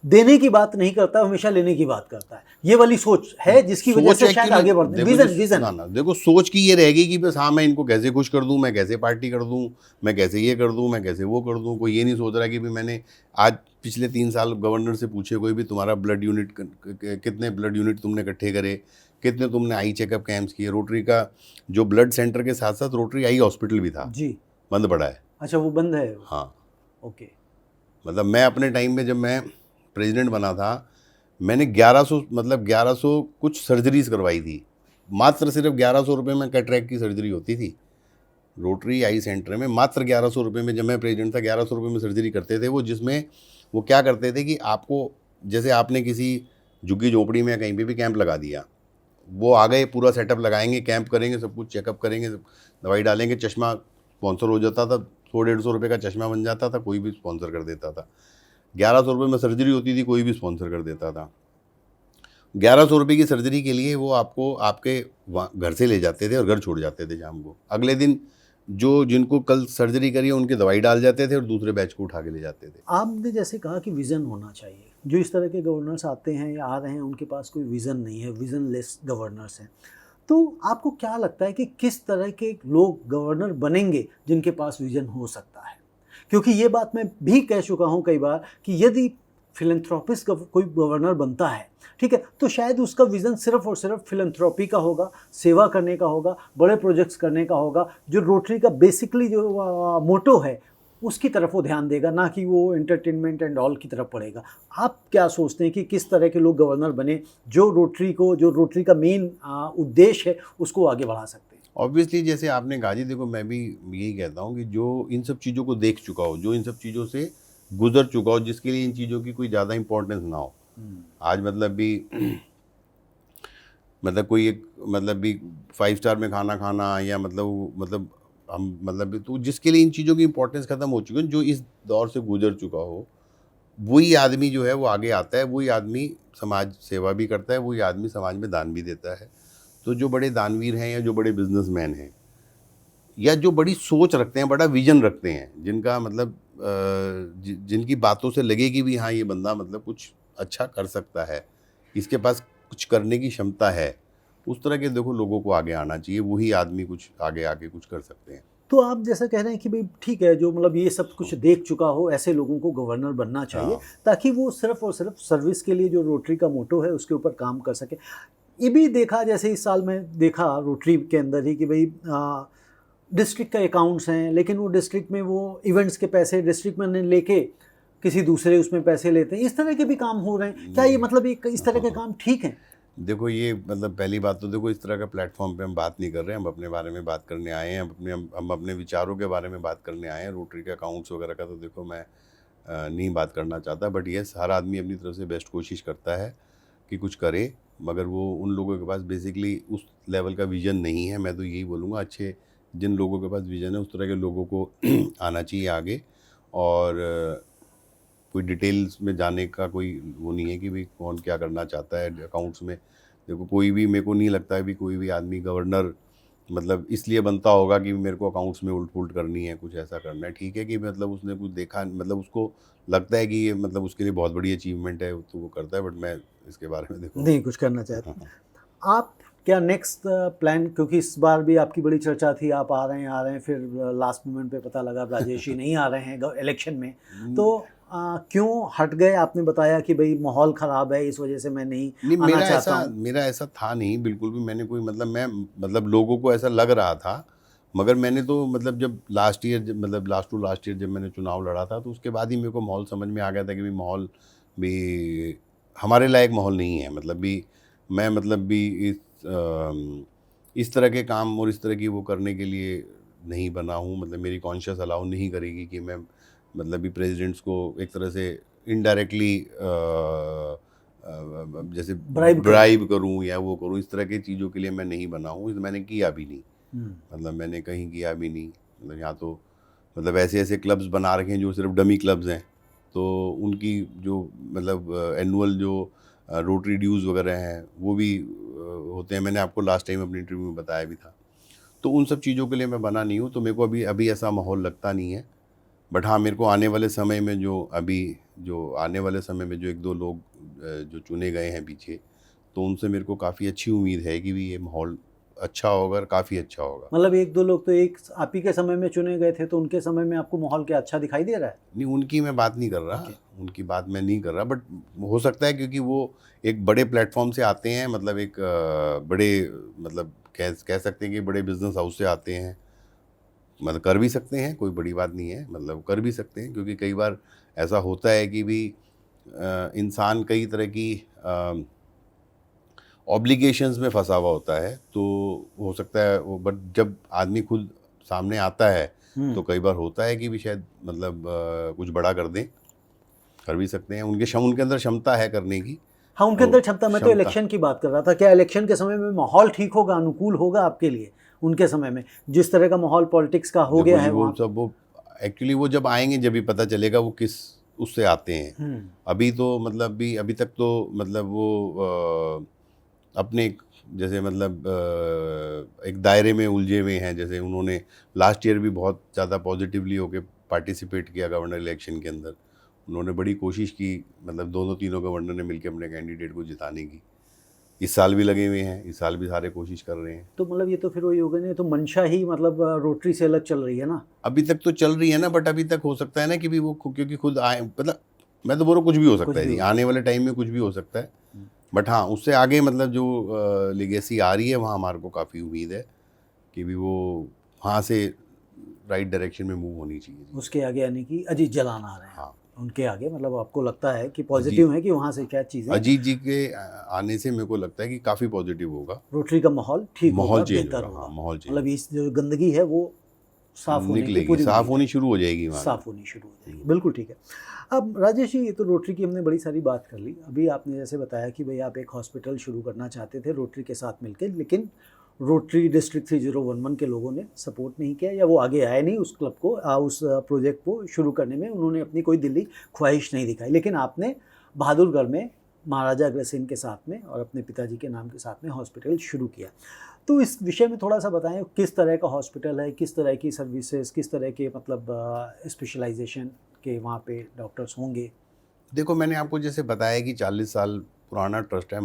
देने की बात नहीं करता, हमेशा लेने की बात करता है। ये वाली सोच है जिसकी वजह से शायद आगे बढ़ते हैं। विजन, विजन ना देखो, सोच की ये रहेगी कि बस हाँ मैं इनको कैसे खुश कर दूं, मैं कैसे पार्टी कर दूं, मैं कैसे ये कर दूं, मैं कैसे वो कर दूं। कोई ये नहीं सोच रहा कि भाई मैंने आज पिछले 3 साल गवर्नर से पूछे कोई भी, तुम्हारा ब्लड यूनिट कितने ब्लड यूनिट तुमने इकट्ठे करे, कितने तुमने आई चेकअप कैंप्स किए। रोटरी का जो ब्लड सेंटर के साथ साथ रोटरी आई हॉस्पिटल भी था जी, बंद पड़ा है। अच्छा वो बंद है। हाँ, ओके। मतलब मैं अपने टाइम में जब मैं प्रेसिडेंट बना था, मैंने 1100 मतलब 1100 कुछ सर्जरीज करवाई थी। मात्र सिर्फ 1100 रुपये में कैटरैक्ट की सर्जरी होती थी रोटरी आई सेंटर में। मात्र 1100 रुपये में, जब मैं प्रेसिडेंट था, 1100 रुपये में सर्जरी करते थे वो। जिसमें वो क्या करते थे कि आपको, जैसे आपने किसी झुग्गी झोपड़ी में कहीं पे भी कैंप लगा दिया, वो आ गए, पूरा सेटअप लगाएंगे, कैंप करेंगे, सब कुछ चेकअप करेंगे, दवाई डालेंगे, चश्मा स्पॉन्सर हो जाता था, 100-150 रुपये का चश्मा बन जाता था, कोई भी स्पॉन्सर कर देता था। 1100 रुपये में सर्जरी होती थी, कोई भी स्पॉन्सर कर देता था। 1100 रुपये की सर्जरी के लिए वो आपको आपके घर से ले जाते थे और घर छोड़ जाते थे शाम को। अगले दिन जो जिनको कल सर्जरी करी है उनकी दवाई डाल जाते थे और दूसरे बैच को उठा के ले जाते थे। आपने जैसे कहा कि विज़न होना चाहिए, जो इस तरह के गवर्नर्स आते हैं या आ रहे हैं उनके पास कोई विज़न नहीं है, विज़नलेस गवर्नर्स हैं, तो आपको क्या लगता है कि किस तरह के लोग गवर्नर बनेंगे जिनके पास विज़न हो सकता है? क्योंकि ये बात मैं भी कह चुका हूँ कई बार कि यदि फिलैंथ्रोपिस्ट कोई गवर्नर बनता है, ठीक है, तो शायद उसका विज़न सिर्फ और सिर्फ फिलैंथ्रोपी का होगा, सेवा करने का होगा, बड़े प्रोजेक्ट्स करने का होगा। जो रोटरी का बेसिकली जो मोटो है उसकी तरफ वो ध्यान देगा, ना कि वो एंटरटेनमेंट एंड ऑल की तरफ पड़ेगा। आप क्या सोचते हैं कि किस तरह के लोग गवर्नर बने जो रोटरी का मेन उद्देश्य है उसको आगे बढ़ा सकते हैं? ऑब्वियसली जैसे आपने कहा जी, देखो मैं भी यही कहता हूँ कि जो इन सब चीज़ों को देख चुका हो, जो इन सब चीज़ों से गुजर चुका हो, जिसके लिए इन चीज़ों की कोई ज़्यादा इंपॉर्टेंस ना हो। आज मतलब भी मतलब कोई एक मतलब भी 5 स्टार में खाना खाना, या मतलब हम मतलब भी, तो जिसके लिए इन चीज़ों की इंपॉर्टेंस ख़त्म हो चुकी है, जो इस दौर से गुजर चुका हो, वही आदमी जो है वो आगे आता है, वही आदमी समाज सेवा भी करता है, वही आदमी समाज में दान भी देता है। तो जो बड़े दानवीर हैं या जो बड़े बिजनेसमैन हैं या जो बड़ी सोच रखते हैं, बड़ा विजन रखते हैं, जिनका मतलब जिनकी बातों से लगे कि भी हाँ ये बंदा मतलब कुछ अच्छा कर सकता है, इसके पास कुछ करने की क्षमता है, उस तरह के देखो लोगों को आगे आना चाहिए। वही आदमी कुछ आगे आके कुछ कर सकते हैं। तो आप जैसा कह रहे हैं कि भाई ठीक है, जो मतलब ये सब कुछ देख चुका हो ऐसे लोगों को गवर्नर बनना चाहिए, हाँ। ताकि वो सिर्फ और सिर्फ सर्विस के लिए जो रोटरी का मोटो है उसके ऊपर काम कर सके। ये भी देखा, जैसे इस साल में देखा रोटरी के अंदर ही कि भाई डिस्ट्रिक्ट का अकाउंट्स हैं, लेकिन वो डिस्ट्रिक्ट में वो इवेंट्स के पैसे डिस्ट्रिक्ट में नहीं लेके किसी दूसरे उसमें पैसे लेते हैं। इस तरह के भी काम हो रहे हैं। क्या ये मतलब इस तरह के काम ठीक हैं? देखो ये मतलब पहली बात तो देखो, इस तरह का प्लेटफॉर्म पे हम बात नहीं कर रहे हैं, हम अपने बारे में बात करने आए हैं, हम अपने विचारों के बारे में बात करने आए हैं। रोटरी के अकाउंट्स वगैरह का तो देखो मैं नहीं बात करना चाहता, बट येस हर आदमी अपनी तरफ से बेस्ट कोशिश करता है कि कुछ करे, मगर वो उन लोगों के पास बेसिकली उस लेवल का विजन नहीं है। मैं तो यही बोलूँगा, अच्छे जिन लोगों के पास विजन है उस तरह के लोगों को आना चाहिए आगे। और कोई डिटेल्स में जाने का कोई वो नहीं है कि भाई कौन क्या करना चाहता है अकाउंट्स में। देखो कोई भी, मेरे को नहीं लगता है भी कोई भी आदमी गवर्नर मतलब इसलिए बनता होगा कि मेरे को अकाउंट्स में उल्ट पुल्ट करनी है, कुछ ऐसा करना है। ठीक है कि मतलब उसने कुछ देखा, मतलब उसको लगता है कि ये मतलब उसके लिए बहुत बड़ी अचीवमेंट है तो वो करता है, बट मैं इसके बारे में देखो नहीं कुछ करना चाहते हैं। आप क्या नेक्स्ट प्लान, क्योंकि इस बार भी आपकी बड़ी चर्चा थी, आप आ रहे हैं, फिर लास्ट मोमेंट पे पता लगा राजेश जी नहीं आ रहे हैं इलेक्शन में, तो क्यों हट गए? आपने बताया कि भाई माहौल ख़राब है, इस वजह से मैं नहीं आना चाहता हूँ। मेरा ऐसा था नहीं बिल्कुल भी। मैंने कोई मतलब लोगों को ऐसा लग रहा था, मगर मैंने तो मतलब जब लास्ट टू लास्ट ईयर जब मैंने चुनाव लड़ा था, तो उसके बाद ही मेरे को माहौल समझ में आ गया था कि भी माहौल भी हमारे लायक माहौल नहीं है। मतलब भी मैं मतलब भी इस तरह के काम और इस तरह की वो करने के लिए नहीं बना हूँ। मतलब मेरी कॉन्शियस अलाउ नहीं करेगी कि मैं मतलब भी प्रेसिडेंट्स को एक तरह से इनडायरेक्टली जैसे ब्राइब करूँ या वो करूँ, इस तरह की चीज़ों के लिए मैं नहीं बना हूँ। मैंने किया भी नहीं, मतलब मैंने कहीं किया भी नहीं। मतलब यहाँ तो मतलब ऐसे ऐसे क्लब्स बना रखे हैं जो सिर्फ डमी क्लब्स हैं, तो उनकी जो मतलब एनुअल जो रोटरी ड्यूज़ वगैरह हैं वो भी होते हैं। मैंने आपको लास्ट टाइम अपनी इंटरव्यू में बताया भी था। तो उन सब चीज़ों के लिए मैं बना नहीं हूँ, तो मेरे को अभी ऐसा माहौल लगता नहीं है। बट हाँ, मेरे को आने वाले समय में जो एक दो लोग जो चुने गए हैं पीछे, तो उनसे मेरे को काफ़ी अच्छी उम्मीद है कि भी ये माहौल अच्छा होगा और काफ़ी अच्छा होगा। मतलब एक दो लोग तो एक आप ही के समय में चुने गए थे, तो उनके समय में आपको माहौल क्या अच्छा दिखाई दे रहा है? नहीं, उनकी मैं बात नहीं कर रहा, उनकी बात मैं नहीं कर रहा, बट हो सकता है क्योंकि वो एक बड़े प्लेटफॉर्म से आते हैं, मतलब एक बड़े मतलब कह सकते हैं कि बड़े बिजनेस हाउस से आते हैं। मतलब कर भी सकते हैं, कोई बड़ी बात नहीं है, मतलब कर भी सकते हैं, क्योंकि कई बार ऐसा होता है कि भी इंसान कई तरह की ऑब्लिगेशंस में फंसा हुआ होता है, तो हो सकता है वो, बट जब आदमी खुद सामने आता है तो कई बार होता है कि भी शायद मतलब कुछ बड़ा कर भी सकते हैं। उनके अंदर क्षमता है करने की। हाँ, उनके अंदर क्षमता। मैं तो इलेक्शन की बात कर रहा था, क्या इलेक्शन के समय में माहौल ठीक होगा, अनुकूल होगा आपके लिए उनके समय में, जिस तरह का माहौल पॉलिटिक्स का हो गया है वो सब वो एक्चुअली वो जब आएंगे जब भी पता चलेगा वो किस उससे आते हैं। अभी तो मतलब भी अभी तक तो मतलब वो अपने जैसे मतलब एक दायरे में उलझे हुए हैं। जैसे उन्होंने लास्ट ईयर भी बहुत ज़्यादा पॉजिटिवली होकर पार्टिसिपेट किया गवर्नर इलेक्शन के अंदर। उन्होंने बड़ी कोशिश की, मतलब दोनों तीनों गवर्नर ने मिलकर अपने कैंडिडेट को जिताने की। इस साल भी लगे हुए हैं, इस साल भी सारे कोशिश कर रहे हैं। तो मतलब ये तो फिर वही होगा नहीं, तो मंशा ही मतलब रोटरी से अलग चल रही है ना? अभी तक तो चल रही है ना, बट अभी तक हो सकता है ना कि भी वो क्योंकि खुद आए, मतलब मैं तो बोल रहा हूँ कुछ भी हो सकता है जी, आने वाले टाइम में कुछ भी हो सकता है। बट हाँ, उससे आगे मतलब जो लेगेसी आ रही है वहाँ हमारे को काफ़ी उम्मीद है कि भी वो वहाँ से राइट डायरेक्शन में मूव होनी चाहिए। उसके आगे यानी कि अजीत जलान आ रहे हैं। हाँ, उनके आगे मतलब आपको लगता है कि पॉजिटिव है कि वहाँ से क्या चीज़ें? अजीत जी के आने से मेरे को लगता है कि काफ़ी पॉजिटिव होगा, रोटरी का माहौल ठीक होगा, माहौल चेंज बेहतर होगा। हाँ, माहौल चेंज मतलब इस जो गंदगी है वो साफ होने की पूरी साफ होनी शुरू हो जाएगी, साफ होनी शुरू हो जाएगी। बिल्कुल ठीक है। अब राजेश जी, ये तो रोटरी की हमने बड़ी सारी बात कर ली। अभी आपने जैसे बताया कि भाई आप एक हॉस्पिटल शुरू करना चाहते थे रोटरी के साथ मिलकर, लेकिन रोटरी डिस्ट्रिक्ट 3011 के लोगों ने सपोर्ट नहीं किया, या वो आगे आए नहीं उस क्लब को, उस प्रोजेक्ट को शुरू करने में उन्होंने अपनी कोई दिली ख्वाहिश नहीं दिखाई। लेकिन आपने बहादुरगढ़ में महाराजा अग्रसेन के साथ में और अपने पिताजी के नाम के साथ में हॉस्पिटल शुरू किया। तो इस विषय में थोड़ा सा बताएं, किस तरह का हॉस्पिटल है, किस तरह की सर्विसेज, किस तरह के मतलब स्पेशलाइजेशन के वहाँ पे डॉक्टर्स होंगे? देखो, मैंने आपको जैसे बताया कि 40 साल पुराना ट्रस्ट है,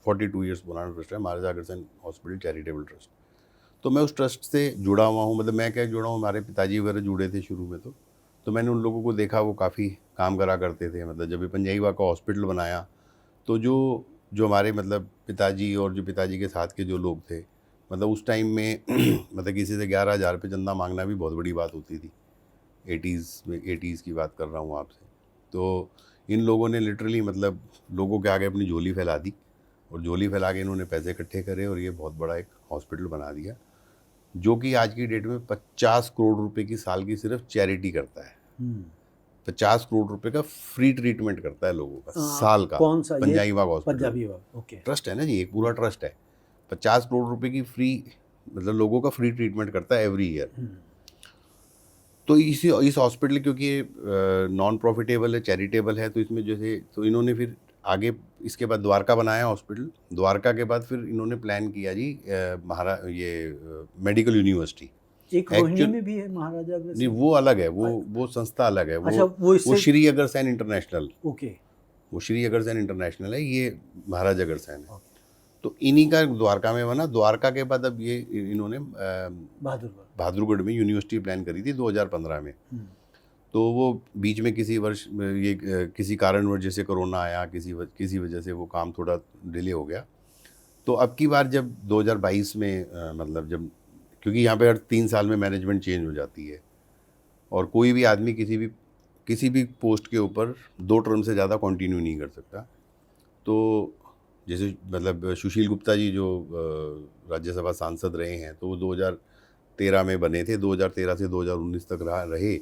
42 ईयर्स पुराना ट्रस्ट है Maharaja Agrasen hospital charitable trust. तो मैं उस ट्रस्ट से जुड़ा हुआ हूँ। मतलब मैं क्या जुड़ा हूँ, हमारे पिताजी वगैरह जुड़े थे शुरू में, तो मैंने उन लोगों को देखा, वो काफ़ी काम करा करते थे। मतलब जब भी पंजाई बाग का हॉस्पिटल बनाया, तो जो हमारे मतलब पिताजी और जो पिताजी के साथ के जो लोग थे, मतलब उस टाइम में मतलब किसी से 11,000 रुपये चंदा मांगना भी बहुत बड़ी बात होती थी। 80s की बात कर रहा हूँ आपसे। तो इन लोगों ने लिटरली मतलब लोगों के आगे अपनी झोली फैला दी, और झोली फैला के इन्होंने पैसे इकट्ठे करे और ये बहुत बड़ा एक हॉस्पिटल बना दिया, जो कि आज की डेट में 50 करोड़ रुपए की साल की सिर्फ चैरिटी करता है। 50 करोड़ रुपए का फ्री ट्रीटमेंट करता है लोगों का साल का। कौन सा? पंजाबी बाग हॉस्पिटल, पंजाबी बाग, ओके, ट्रस्ट है ना जी, एक पूरा ट्रस्ट है। 50 करोड़ रुपए की फ्री, मतलब लोगों का फ्री ट्रीटमेंट करता है एवरी ईयर। तो इस हॉस्पिटल, क्योंकि नॉन प्रॉफिटेबल है, चैरिटेबल है, तो इसमें जैसे तो इन्होंने फिर आगे इसके बाद द्वारका बनाया हॉस्पिटल। द्वारका के बाद फिर इन्होंने प्लान किया जी मेडिकल यूनिवर्सिटी। एक रोहिणी में भी है महाराजा अग्रसेन? नहीं, वो अलग है, वो संस्था अलग है। अच्छा, वो श्री अग्रसेन इंटरनेशनल, ओके, वो श्री अग्रसेन इंटरनेशनल है, ये महाराजा अग्रसेन है। तो इन्हीं का द्वारका में बना। द्वारका के बाद अब ये इन्होंने बहादुरगढ़ में यूनिवर्सिटी प्लान करी थी 2015 में। तो वो बीच में किसी वर्ष ये किसी कारणवश जैसे कोरोना आया, किसी वजह से वो काम थोड़ा डिले हो गया। तो अब की बार जब 2022 में मतलब जब, क्योंकि यहाँ पे हर 3 साल में मैनेजमेंट चेंज हो जाती है और कोई भी आदमी किसी भी पोस्ट के ऊपर 2 टर्म से ज़्यादा कंटिन्यू नहीं कर सकता। तो जैसे मतलब सुशील गुप्ता जी जो राज्यसभा सांसद रहे हैं, तो वो 2013 में बने थे, 2013 से 2019 तक रहे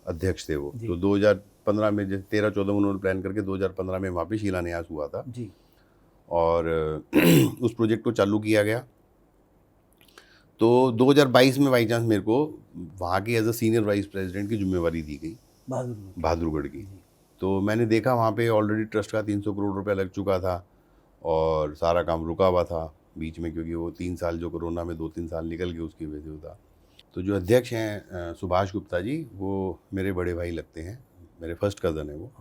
अध्यक्ष थे वो। तो 2015 में जैसे 13-14 में उन्होंने प्लान करके 2015 में वहाँ पे शिलान्यास हुआ था जी। और उस प्रोजेक्ट को चालू किया गया। तो 2022 में बाई चांस मेरे को वहाँ की as a senior vice president की जिम्मेवारी दी गई बहादुरगढ़ की। तो मैंने देखा वहाँ पे ऑलरेडी ट्रस्ट का 300 करोड़ रुपया लग चुका था और सारा काम रुका हुआ था बीच में, क्योंकि वो 3 साल जो कोरोना में 2-3 साल निकल गए उसकी वजह से होता। तो जो अध्यक्ष हैं सुभाष गुप्ता जी, वो मेरे बड़े भाई लगते हैं, मेरे फर्स्ट कज़न है वो।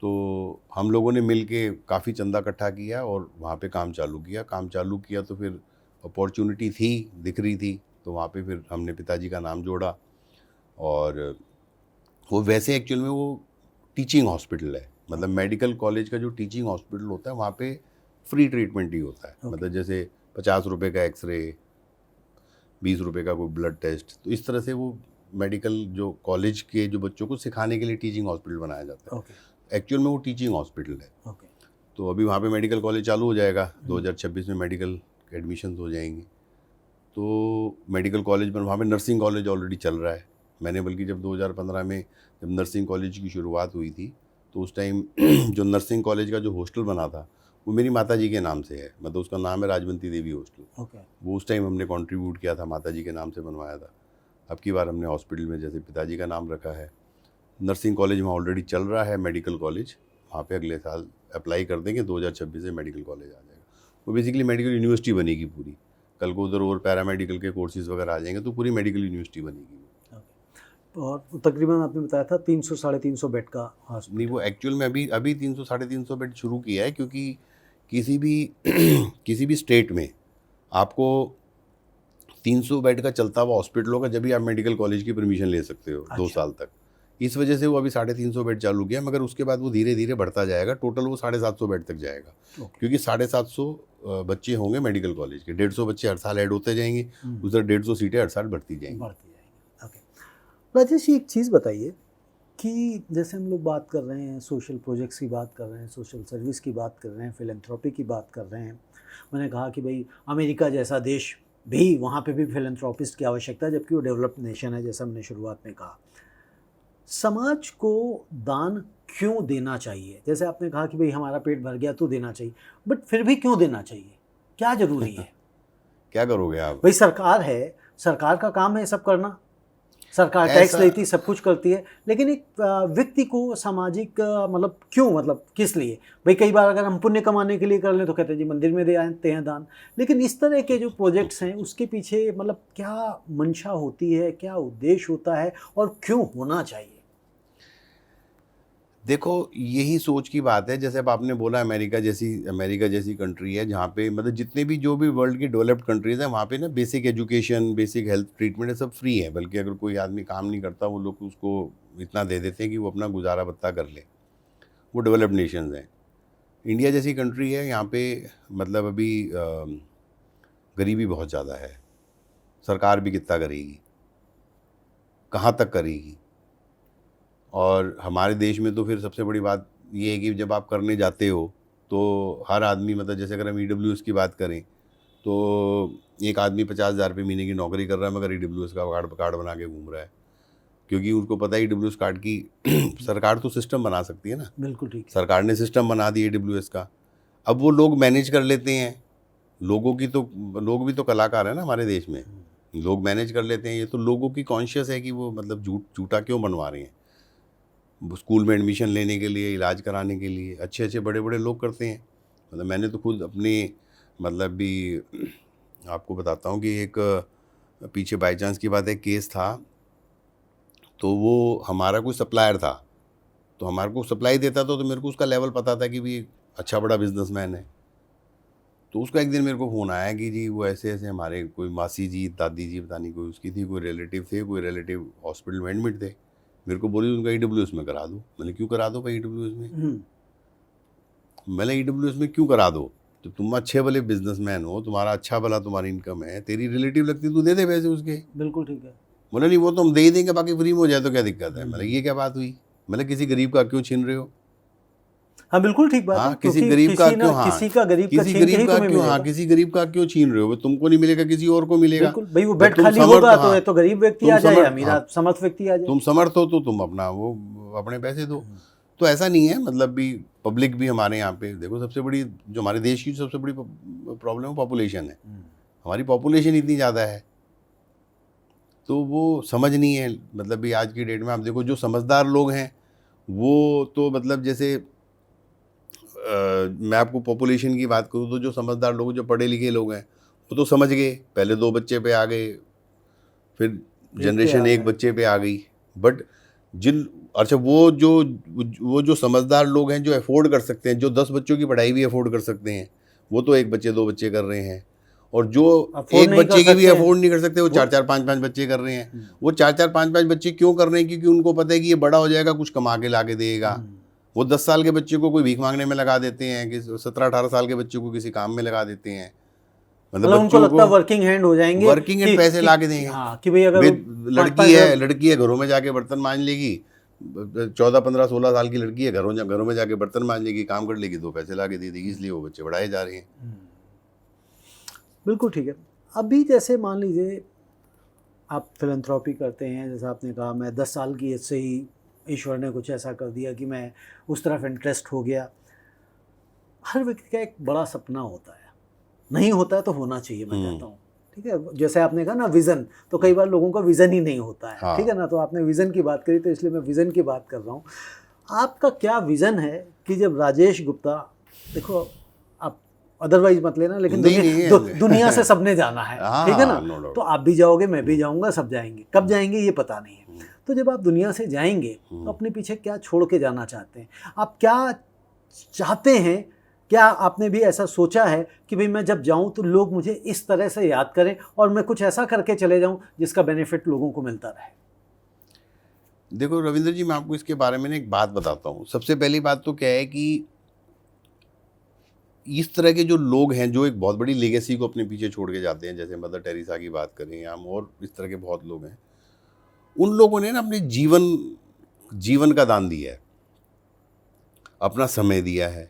तो हम लोगों ने मिल के काफ़ी चंदा इकट्ठा किया और वहाँ पे काम चालू किया। तो फिर अपॉर्चुनिटी थी, दिख रही थी, तो वहाँ पे फिर हमने पिताजी का नाम जोड़ा। और वो वैसे एक्चुअल में वो टीचिंग हॉस्पिटल है, मतलब मेडिकल कॉलेज का जो टीचिंग हॉस्पिटल होता है वहाँ पे फ्री ट्रीटमेंट ही होता है। मतलब जैसे 50 रुपये का एक्सरे, 20 रुपये का कोई ब्लड टेस्ट, तो इस तरह से वो मेडिकल जो कॉलेज के जो बच्चों को सिखाने के लिए टीचिंग हॉस्पिटल बनाया जाता है। एक्चुअल में वो टीचिंग हॉस्पिटल है। तो अभी वहाँ पे मेडिकल कॉलेज चालू हो जाएगा, 2026 में मेडिकल एडमिशन हो जाएंगे। तो मेडिकल कॉलेज में वहाँ पे नर्सिंग कॉलेज ऑलरेडी चल रहा है। मैंने बल्कि जब 2015 में जब नर्सिंग कॉलेज की शुरुआत हुई थी, तो उस टाइम जो नर्सिंग कॉलेज का जो हॉस्टल बना था वो मेरी माता जी के नाम से है, मतलब उसका नाम है राजवंती देवी हॉस्टल। वो उस टाइम हमने कंट्रीब्यूट किया था, माता जी के नाम से बनवाया था। अब की बार हमने हॉस्पिटल में जैसे पिताजी का नाम रखा है। नर्सिंग कॉलेज वहाँ ऑलरेडी चल रहा है, मेडिकल कॉलेज वहाँ पे अगले साल अप्लाई कर देंगे, 2026 से मेडिकल कॉलेज आ जाएगा। वो बेसिकली मेडिकल यूनिवर्सिटी बनेगी पूरी। कल को उधर और पैरामेडिकल के कोर्सेज वगैरह आ जाएंगे तो पूरी मेडिकल यूनिवर्सिटी बनेगी। और तकरीबन आपने बताया था 300-350 बेड का हॉस्पिटल। नहीं, वो एक्चुअल में अभी 300-350 बेड शुरू किया है, क्योंकि किसी भी स्टेट में आपको 300 बेड का चलता हुआ हॉस्पिटल होगा जब भी आप मेडिकल कॉलेज की परमिशन ले सकते हो। 2 साल तक। इस वजह से वो अभी 350 बेड चालू किया, मगर उसके बाद वो धीरे धीरे बढ़ता जाएगा। टोटल वो 750 बेड तक जाएगा, क्योंकि 750 बच्चे होंगे मेडिकल कॉलेज के। 150 बच्चे हर साल ऐड होते जाएंगे, उधर 150 सीटें हर साल बढ़ती जाएंगी। राजेश, एक चीज़ बताइए कि जैसे हम लोग बात कर रहे हैं, सोशल प्रोजेक्ट्स की बात कर रहे हैं, सोशल सर्विस की बात कर रहे हैं, फिलैंथ्रोपी की बात कर रहे हैं। मैंने कहा कि भाई अमेरिका जैसा देश भी, वहाँ पे भी फिलैंथ्रोपिस्ट की आवश्यकता है, जबकि वो डेवलप्ड नेशन है, जैसा हमने शुरुआत में कहा। समाज को दान क्यों देना चाहिए? जैसे आपने कहा कि भाई हमारा पेट भर गया तो देना चाहिए, बट फिर भी क्यों देना चाहिए? क्या ज़रूरी है? क्या करोगे आप? भाई सरकार है, सरकार का काम है सब करना, सरकार टैक्स लेती है, सब कुछ करती है, लेकिन एक व्यक्ति को सामाजिक मतलब क्यों, मतलब किस लिए? भाई कई बार अगर हम पुण्य कमाने के लिए कर लें तो कहते हैं जी मंदिर में दे आते हैं दान, लेकिन इस तरह के जो प्रोजेक्ट्स हैं उसके पीछे मतलब क्या मंशा होती है, क्या उद्देश्य होता है और क्यों होना चाहिए? देखो, यही सोच की बात है। जैसे अब आपने बोला अमेरिका जैसी कंट्री है जहाँ पे मतलब जितने भी जो भी वर्ल्ड की डेवलप्ड कंट्रीज़ हैं वहाँ पे ना basic education, basic health treatment है सब फ्री है। बल्कि अगर कोई आदमी काम नहीं करता वो लोग उसको इतना दे देते हैं कि वो अपना गुजारा बत्ता कर ले। वो डेवलप्ड नेशंस हैं। इंडिया जैसी कंट्री है, यहाँ पे मतलब अभी गरीबी बहुत ज़्यादा है। सरकार भी कितना करेगी, कहाँ तक करेगी? और हमारे देश में तो फिर सबसे बड़ी बात ये है कि जब आप करने जाते हो तो हर आदमी, मतलब जैसे अगर हम EWS की बात करें तो एक आदमी 50,000 रुपये महीने की नौकरी कर रहा है, मगर EWS का कार्ड बना के घूम रहा है, क्योंकि उनको पता है EWS कार्ड की सरकार तो सिस्टम बना सकती है ना। बिल्कुल ठीक। सरकार ने सिस्टम बना दिया EWS का, अब वो लोग मैनेज कर लेते हैं। लोग भी तो कलाकार है ना हमारे देश में, लोग मैनेज कर लेते हैं। ये तो लोगों की कॉन्शियस है कि वो मतलब झूठा क्यों बनवा रहे हैं। स्कूल में एडमिशन लेने के लिए, इलाज कराने के लिए अच्छे बड़े लोग करते हैं। मतलब मैंने तो खुद अपने मतलब भी आपको बताता हूँ कि एक पीछे बाई चांस की बात है केस था। तो वो हमारा कोई सप्लायर था, तो हमारे को सप्लाई देता था, तो मेरे को उसका लेवल पता था कि भी अच्छा बड़ा बिजनेसमैन है। तो उसका एक दिन मेरे को फ़ोन आया कि जी वो ऐसे ऐसे हमारे कोई मासी जी, दादी जी, पता नहीं कोई उसकी थी, कोई रिलेटिव थे, कोई रिलेटिव हॉस्पिटल में एडमिट थे। मेरे को बोली उनका ईडब्ल्यूएस में करा दो। मैंने क्यों करा दो भाई ईडब्ल्यूएस में? मैंने ईडब्ल्यूएस में क्यों करा दो? तो तुम अच्छे भले बिजनेसमैन हो, तुम्हारा अच्छा भला तुम्हारी इनकम है, तेरी रिलेटिव लगती तू दे दे पैसे उसके। बिल्कुल ठीक है। बोले नहीं वो तो हम दे ही देंगे, बाकी फ्री में हो जाए तो क्या दिक्कत है? मैंने ये क्या बात हुई? मैंने किसी गरीब का क्यों छीन रहे हो? हाँ बिल्कुल ठीक बात है, हाँ, किसी क्योंकि गरीब का किसी ना क्यों, हाँ, किसी का गरीब का किसी छीन के गरीब ही का तुम्हें क्यों, हाँ, मिलेगा। किसी गरीब का क्यों छीन रहे हो? तुमको नहीं मिलेगा, किसी और को मिलेगा। बिल्कुल भाई, वो जब बेड तुम खाली समर्थ होगा हो, तो हाँ, या तो गरीब व्यक्ति तुम आ जाए या समर्थ, अमीर हाँ, समर्थ व्यक्ति आ जाए। तुम समर्थ हो तो तुम अपना वो अपने पैसे दो। तो ऐसा नहीं है, मतलब भी पब्लिक भी हमारे यहाँ पे देखो, सबसे बड़ी जो हमारे देश की सबसे बड़ी प्रॉब्लम है पॉपुलेशन है। हमारी पॉपुलेशन इतनी ज़्यादा है तो वो समझ नहीं है। मतलब भी आज की डेट में आप देखो जो समझदार लोग हैं वो तो मतलब जैसे मैं आपको पॉपुलेशन की बात करूँ तो जो समझदार लोग, जो पढ़े लिखे लोग हैं वो तो समझ गए, पहले 2 बच्चे पे आ गए, फिर जनरेशन एक बच्चे पे आ गई। बट जिन अच्छा वो जो समझदार लोग हैं, जो अफोर्ड कर सकते हैं, जो 10 बच्चों की पढ़ाई भी अफोर्ड कर सकते हैं, वो तो 1 बच्चे 2 बच्चे कर रहे हैं। और जो अफोर्ड एक नहीं बच्चे कर की भी सकते अफोर्ड नहीं कर सकते, वो वो- 4-4 5-5 बच्चे कर रहे हैं। वो 4-4 5-5 बच्चे क्यों कर रहे हैं? क्योंकि उनको पता है कि ये बड़ा हो जाएगा, कुछ कमा के ला के देगा। वो 10 साल के बच्चे को कोई भीख मांगने में लगा देते हैं, कि 17-18 साल के बच्चे को किसी काम में लगा देते हैं। मतलब उनको बच्चों लगता है को वर्किंग हैंड हो जाएंगे, वर्किंग एंड पैसे ला के देंगे। हाँ कि भाई अगर वो लड़की है, घरों में जाके बर्तन मांज लेगी, 14-15-16 साल की लड़की है, घरों में जाके बर्तन मांज लेगी, काम कर लेगी, 2 पैसे ला के दे देगी, इसलिए वो बच्चे बढ़ाए जा रहे हैं। बिल्कुल ठीक है। अभी जैसे मान लीजिए आप फिलैंथ्रोपी करते हैं, जैसा आपने कहा मैं 10 साल की एज से ही ईश्वर ने कुछ ऐसा कर दिया कि मैं उस तरफ इंटरेस्ट हो गया। हर व्यक्ति का एक बड़ा सपना होता है, नहीं होता है तो होना चाहिए, मैं कहता हूँ। ठीक है, जैसे आपने कहा ना विज़न, तो कई बार लोगों का विज़न ही नहीं होता है। हाँ। ठीक है ना, तो आपने विज़न की बात करी तो इसलिए मैं विज़न की बात कर रहा हूँ। आपका क्या विज़न है कि जब राजेश गुप्ता, देखो आप अदरवाइज मत लेना, लेकिन दुनिया से सबने जाना है, ठीक है ना, तो आप भी जाओगे, मैं भी जाऊंगा, सब जाएंगे। कब जाएंगे ये पता नहीं है। तो जब आप दुनिया से जाएंगे तो अपने पीछे क्या छोड़ के जाना चाहते हैं? आप क्या चाहते हैं? क्या आपने भी ऐसा सोचा है कि भाई मैं जब जाऊं तो लोग मुझे इस तरह से याद करें और मैं कुछ ऐसा करके चले जाऊं जिसका बेनिफिट लोगों को मिलता रहे? देखो रविंद्र जी, मैं आपको इसके बारे में एक बात बताता हूँ। सबसे पहली बात तो क्या है कि इस तरह के जो लोग हैं, जो एक बहुत बड़ी लेगेसी को अपने पीछे छोड़ के जाते हैं, जैसे मदर टेरेसा की बात करें या हम, और इस तरह के बहुत लोग हैं, उन लोगों ने ना अपने जीवन का दान दिया है, अपना समय दिया है।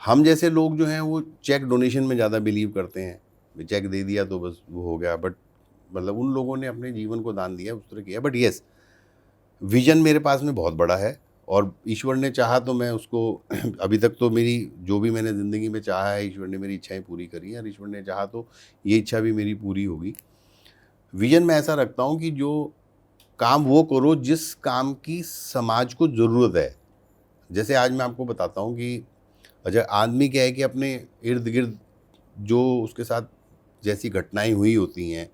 हम जैसे लोग जो हैं वो चेक डोनेशन में ज़्यादा बिलीव करते हैं, चेक दे दिया तो बस वो हो गया। बट मतलब उन लोगों ने अपने जीवन को दान दिया, उस तरह किया। बट येस, विजन मेरे पास में बहुत बड़ा है और ईश्वर ने चाहा तो मैं उसको अभी तक तो मेरी जो भी मैंने ज़िंदगी में चाहा है, ईश्वर ने मेरी इच्छाएं पूरी करी हैं, और ईश्वर ने चाहा तो ये इच्छा भी मेरी पूरी होगी। विजन मैं ऐसा रखता हूँ कि जो काम वो करो जिस काम की समाज को ज़रूरत है। जैसे आज मैं आपको बताता हूँ कि अच्छा, आदमी क्या है कि अपने इर्द गिर्द जो उसके साथ जैसी घटनाएं हुई होती हैं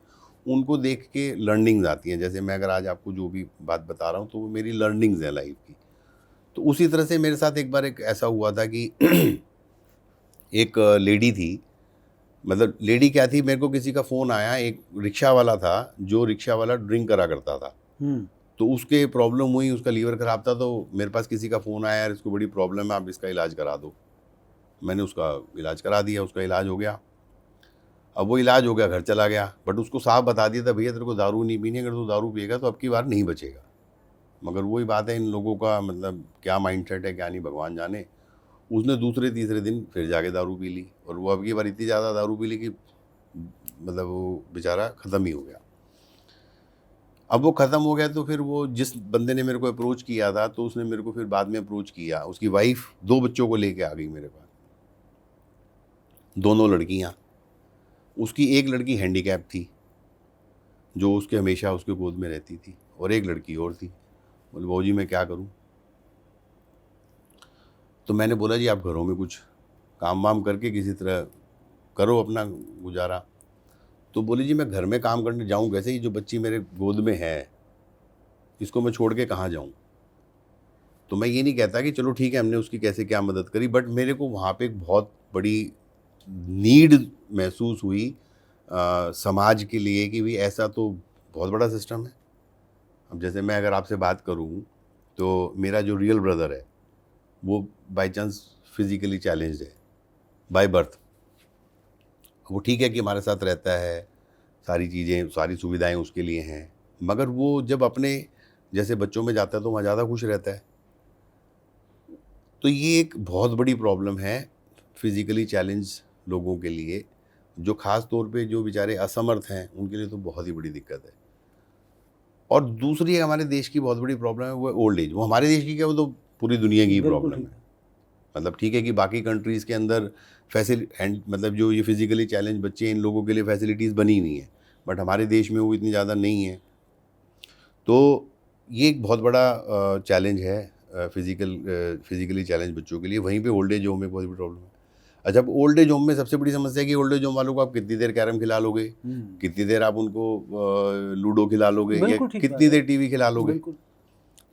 उनको देख के लर्निंग्स आती हैं। जैसे मैं अगर आज आपको जो भी बात बता रहा हूँ तो वो मेरी लर्निंग्स हैं लाइफ की। तो उसी तरह से मेरे साथ एक बार एक ऐसा हुआ था कि एक लेडी थी, मतलब लेडी क्या थी, मेरे को किसी का फ़ोन आया, एक रिक्शा वाला था, जो रिक्शा वाला ड्रिंक करा करता था। तो उसके प्रॉब्लम हुई, उसका लीवर ख़राब था, तो मेरे पास किसी का फ़ोन आया, यार इसको बड़ी प्रॉब्लम है, आप इसका इलाज करा दो। मैंने उसका इलाज करा दिया, उसका इलाज हो गया। अब वो इलाज हो गया, घर चला गया। बट उसको साफ बता दिया था, भैया तेरे को दारू नहीं पीनी, अगर तू दारू पिएगा तो अब की बार नहीं बचेगा। मगर वही बात है, इन लोगों का मतलब क्या माइंडसेट है क्या नहीं भगवान जाने। उसने दूसरे तीसरे दिन फिर जाके दारू पी ली, और वो अब की बार इतनी ज़्यादा दारू पी ली कि मतलब वो बेचारा ख़त्म ही हो गया। अब वो ख़त्म हो गया तो फिर वो जिस बंदे ने मेरे को अप्रोच किया था, तो उसने मेरे को फिर बाद में अप्रोच किया। उसकी वाइफ 2 बच्चों को लेके आ गई मेरे पास, दोनों लड़कियाँ। उसकी एक लड़की हैंडीकैप थी जो उसके हमेशा उसके गोद में रहती थी, और एक लड़की और थी। बोले भाऊ जी मैं क्या करूं? तो मैंने बोला जी आप घरों में कुछ काम वाम करके किसी तरह करो अपना गुजारा। तो बोली जी मैं घर में काम करने जाऊं कैसे, ये जो बच्ची मेरे गोद में है इसको मैं छोड़ के कहाँ जाऊं? तो मैं ये नहीं कहता कि चलो ठीक है हमने उसकी कैसे क्या मदद करी, बट मेरे को वहाँ पे एक बहुत बड़ी नीड महसूस हुई समाज के लिए कि भाई ऐसा तो बहुत बड़ा सिस्टम है। अब जैसे मैं अगर आपसे बात करूं तो मेरा जो रियल ब्रदर है वो बाय चांस फिजिकली चैलेंज्ड है बाय बर्थ। वो ठीक है कि हमारे साथ रहता है, सारी चीज़ें सारी सुविधाएं उसके लिए हैं, मगर वो जब अपने जैसे बच्चों में जाता है तो वहाँ ज़्यादा खुश रहता है। तो ये एक बहुत बड़ी प्रॉब्लम है फिज़िकली चैलेंज लोगों के लिए, जो ख़ास तौर पे जो बेचारे असमर्थ हैं उनके लिए तो बहुत ही बड़ी दिक्कत है। और दूसरी हमारे देश की बहुत बड़ी प्रॉब्लम है वो है ओल्ड एज। वो हमारे देश की क्या, वो तो पूरी दुनिया की बिल्कुल प्रॉब्लम ठीक है। मतलब ठीक है कि बाकी कंट्रीज़ के अंदर मतलब जो ये फिज़िकली चैलेंज बच्चे हैं इन लोगों के लिए फैसिलिटीज़ बनी हुई हैं, बट हमारे देश में वो इतनी ज़्यादा नहीं है। तो ये एक बहुत बड़ा चैलेंज है फिज़िकली चैलेंज बच्चों के लिए। वहीं पे ओल्ड एज होम में बहुत बड़ी प्रॉब्लम है। अच्छा, अब ओल्ड एज होम में सबसे बड़ी समस्या है कि ओल्ड एज होम वालों को आप कितनी देर कैरम खिला लोगे, कितनी देर आप उनको लूडो खिला लोगे, या बिल्कुल ठीक बात कितनी है। देर टीवी खिला लोगे। बिल्कुल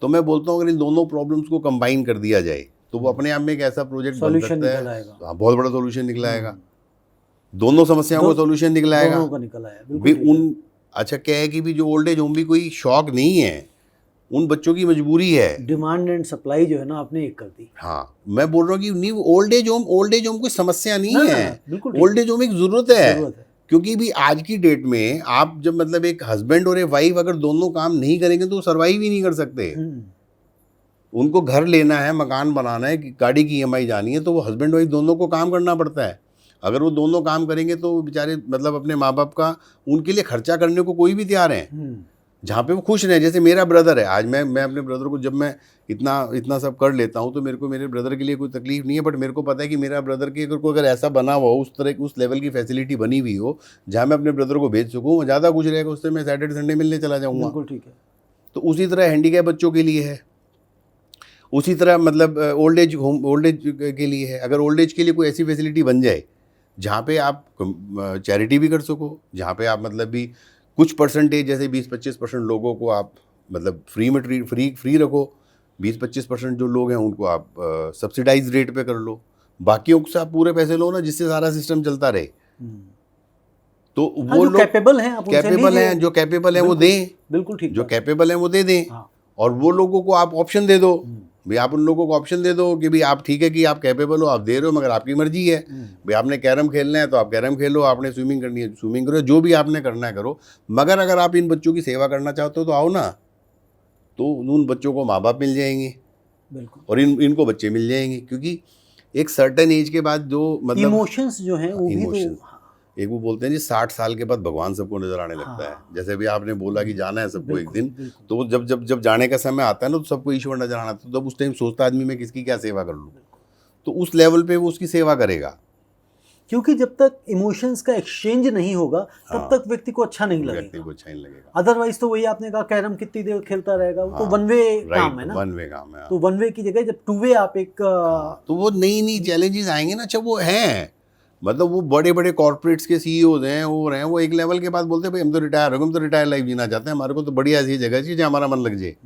तो मैं बोलता हूँ अगर इन दोनों प्रॉब्लम्स को कंबाइन कर दिया जाए तो वो अपने आप में एक ऐसा प्रोजेक्ट बन सॉल्यूशन सकता निकल है। आएगा। हाँ, बहुत बड़ा सॉल्यूशन निकल आएगा। दोनों समस्याओं का सॉल्यूशन निकल आएगा। दोनों का निकल आया, भी बिल्कुल ठीक है। उन अच्छा क्या है कि भी जो ओल्ड एज होम भी कोई शौक नहीं है, उन बच्चों की मजबूरी है। डिमांड एंड सप्लाई जो है ना आपने एक कर दी। हाँ, मैं बोल रहा हूँ कि नहीं, ओल्ड एज होम कोई समस्या नहीं ना, है। बिल्कुल ठीक ओल्ड है। एज होम एक ज़रूरत है। ज़रूरत है। क्योंकि भी आज की डेट में आप जब मतलब एक हस्बैंड और एक वाइफ अगर दोनों काम नहीं करेंगे तो सर्वाइव ही नहीं कर सकते। उनको घर लेना है, मकान बनाना है, गाड़ी की ईएमआई जानी है, तो वो हस्बैंड वाइफ दोनों को काम करना पड़ता है। अगर वो दोनों काम करेंगे तो बेचारे मतलब अपने माँ बाप का उनके लिए खर्चा करने को कोई भी तैयार है, जहाँ पे वो खुश रहे। जैसे मेरा ब्रदर है, आज मैं अपने ब्रदर को जब मैं इतना सब कर लेता हूँ तो मेरे को मेरे ब्रदर के लिए कोई तकलीफ नहीं है, बट मेरे को पता है कि मेरा ब्रदर की अगर ऐसा बना हुआ हो, उस तरह उस लेवल की फैसिलिटी बनी हुई हो जहाँ मैं अपने ब्रदर को भेज सकूँ, वो ज़्यादा खुश रहेगा, उससे मैं सैटरडे संडे मिलने चला जाऊँगा। बिल्कुल ठीक है। तो उसी तरह हैंडीकैप बच्चों के लिए है, उसी तरह मतलब ओल्ड एज के लिए है। अगर ओल्ड एज के लिए कोई ऐसी फैसिलिटी बन जाए जहाँ पे आप चैरिटी भी कर सको, जहाँ पे आप मतलब भी कुछ परसेंटेज जैसे 20-25% लोगों को आप मतलब फ्री रखो, 20-25% जो लोग हैं उनको आप सब्सिडाइज रेट पे कर लो, बाकियों से आप पूरे पैसे लो ना, जिससे सारा सिस्टम चलता रहे। तो हाँ, वो जो लोग कैपेबल हैं आप उनसे कैपेबल लीजिए। हैं, जो कैपेबल हैं वो बिल्कुल, दें, बिल्कुल ठीक जो बात है। कैपेबल हैं वो दे दें। हाँ। और वो लोगों को आप ऑप्शन दे दो, भाई आप उन लोगों को ऑप्शन दे दो कि भाई आप ठीक है कि आप कैपेबल हो, आप दे रहे हो, मगर आपकी मर्जी है। भाई आपने कैरम खेलना है तो आप कैरम खेलो, आपने स्विमिंग करनी है स्विमिंग करो, जो भी आपने करना है करो, मगर अगर आप इन बच्चों की सेवा करना चाहते हो तो आओ ना। तो उन बच्चों को माँ बाप मिल जाएंगे बिल्कुल। और इनको बच्चे मिल जाएंगे, क्योंकि एक सर्टेन एज के बाद जो मतलब इमोशंस जो हैं वो भी इमोशन, तो एक वो बोलते हैं जी 60 साल के बाद भगवान सबको नजर आने लगता है। जैसे भी आपने बोला कि जाना है सबको एक दिन, बिल्कुल। तो वो जब जाने का समय आता है ना तो सबको ईश्वर नजर आना, तो तब उस टाइम सोचता आदमी मैं किसकी क्या सेवा कर लूँ, तो उस लेवल पे वो उसकी सेवा करेगा। क्योंकि जब तक इमोशंस का एक्सचेंज नहीं होगा तब तक व्यक्ति को अच्छा नहीं व्यक्ति लगेगा। को अच्छा नहीं लगेगा। अदरवाइज तो वही आपने कहा कैरम कितनी देर खेलता रहेगा, वो तो वन वे काम है ना। वन वे काम है। तो वन वे की जगह जब टू वे आप एक तो वो नई चैलेंजेस आएंगे ना। अच्छा, वो हैं मतलब वो बड़े बड़े कॉर्पोरेट्स के सीईओज हैं, वो एक लेवल के बाद बोलते हैं भाई हम तो रिटायर हो गए, हम तो रिटायर लाइफ जीना चाहते हैं, हमारे को तो बढ़िया ऐसी जगह चाहिए जहाँ हमारा मन लग जाए।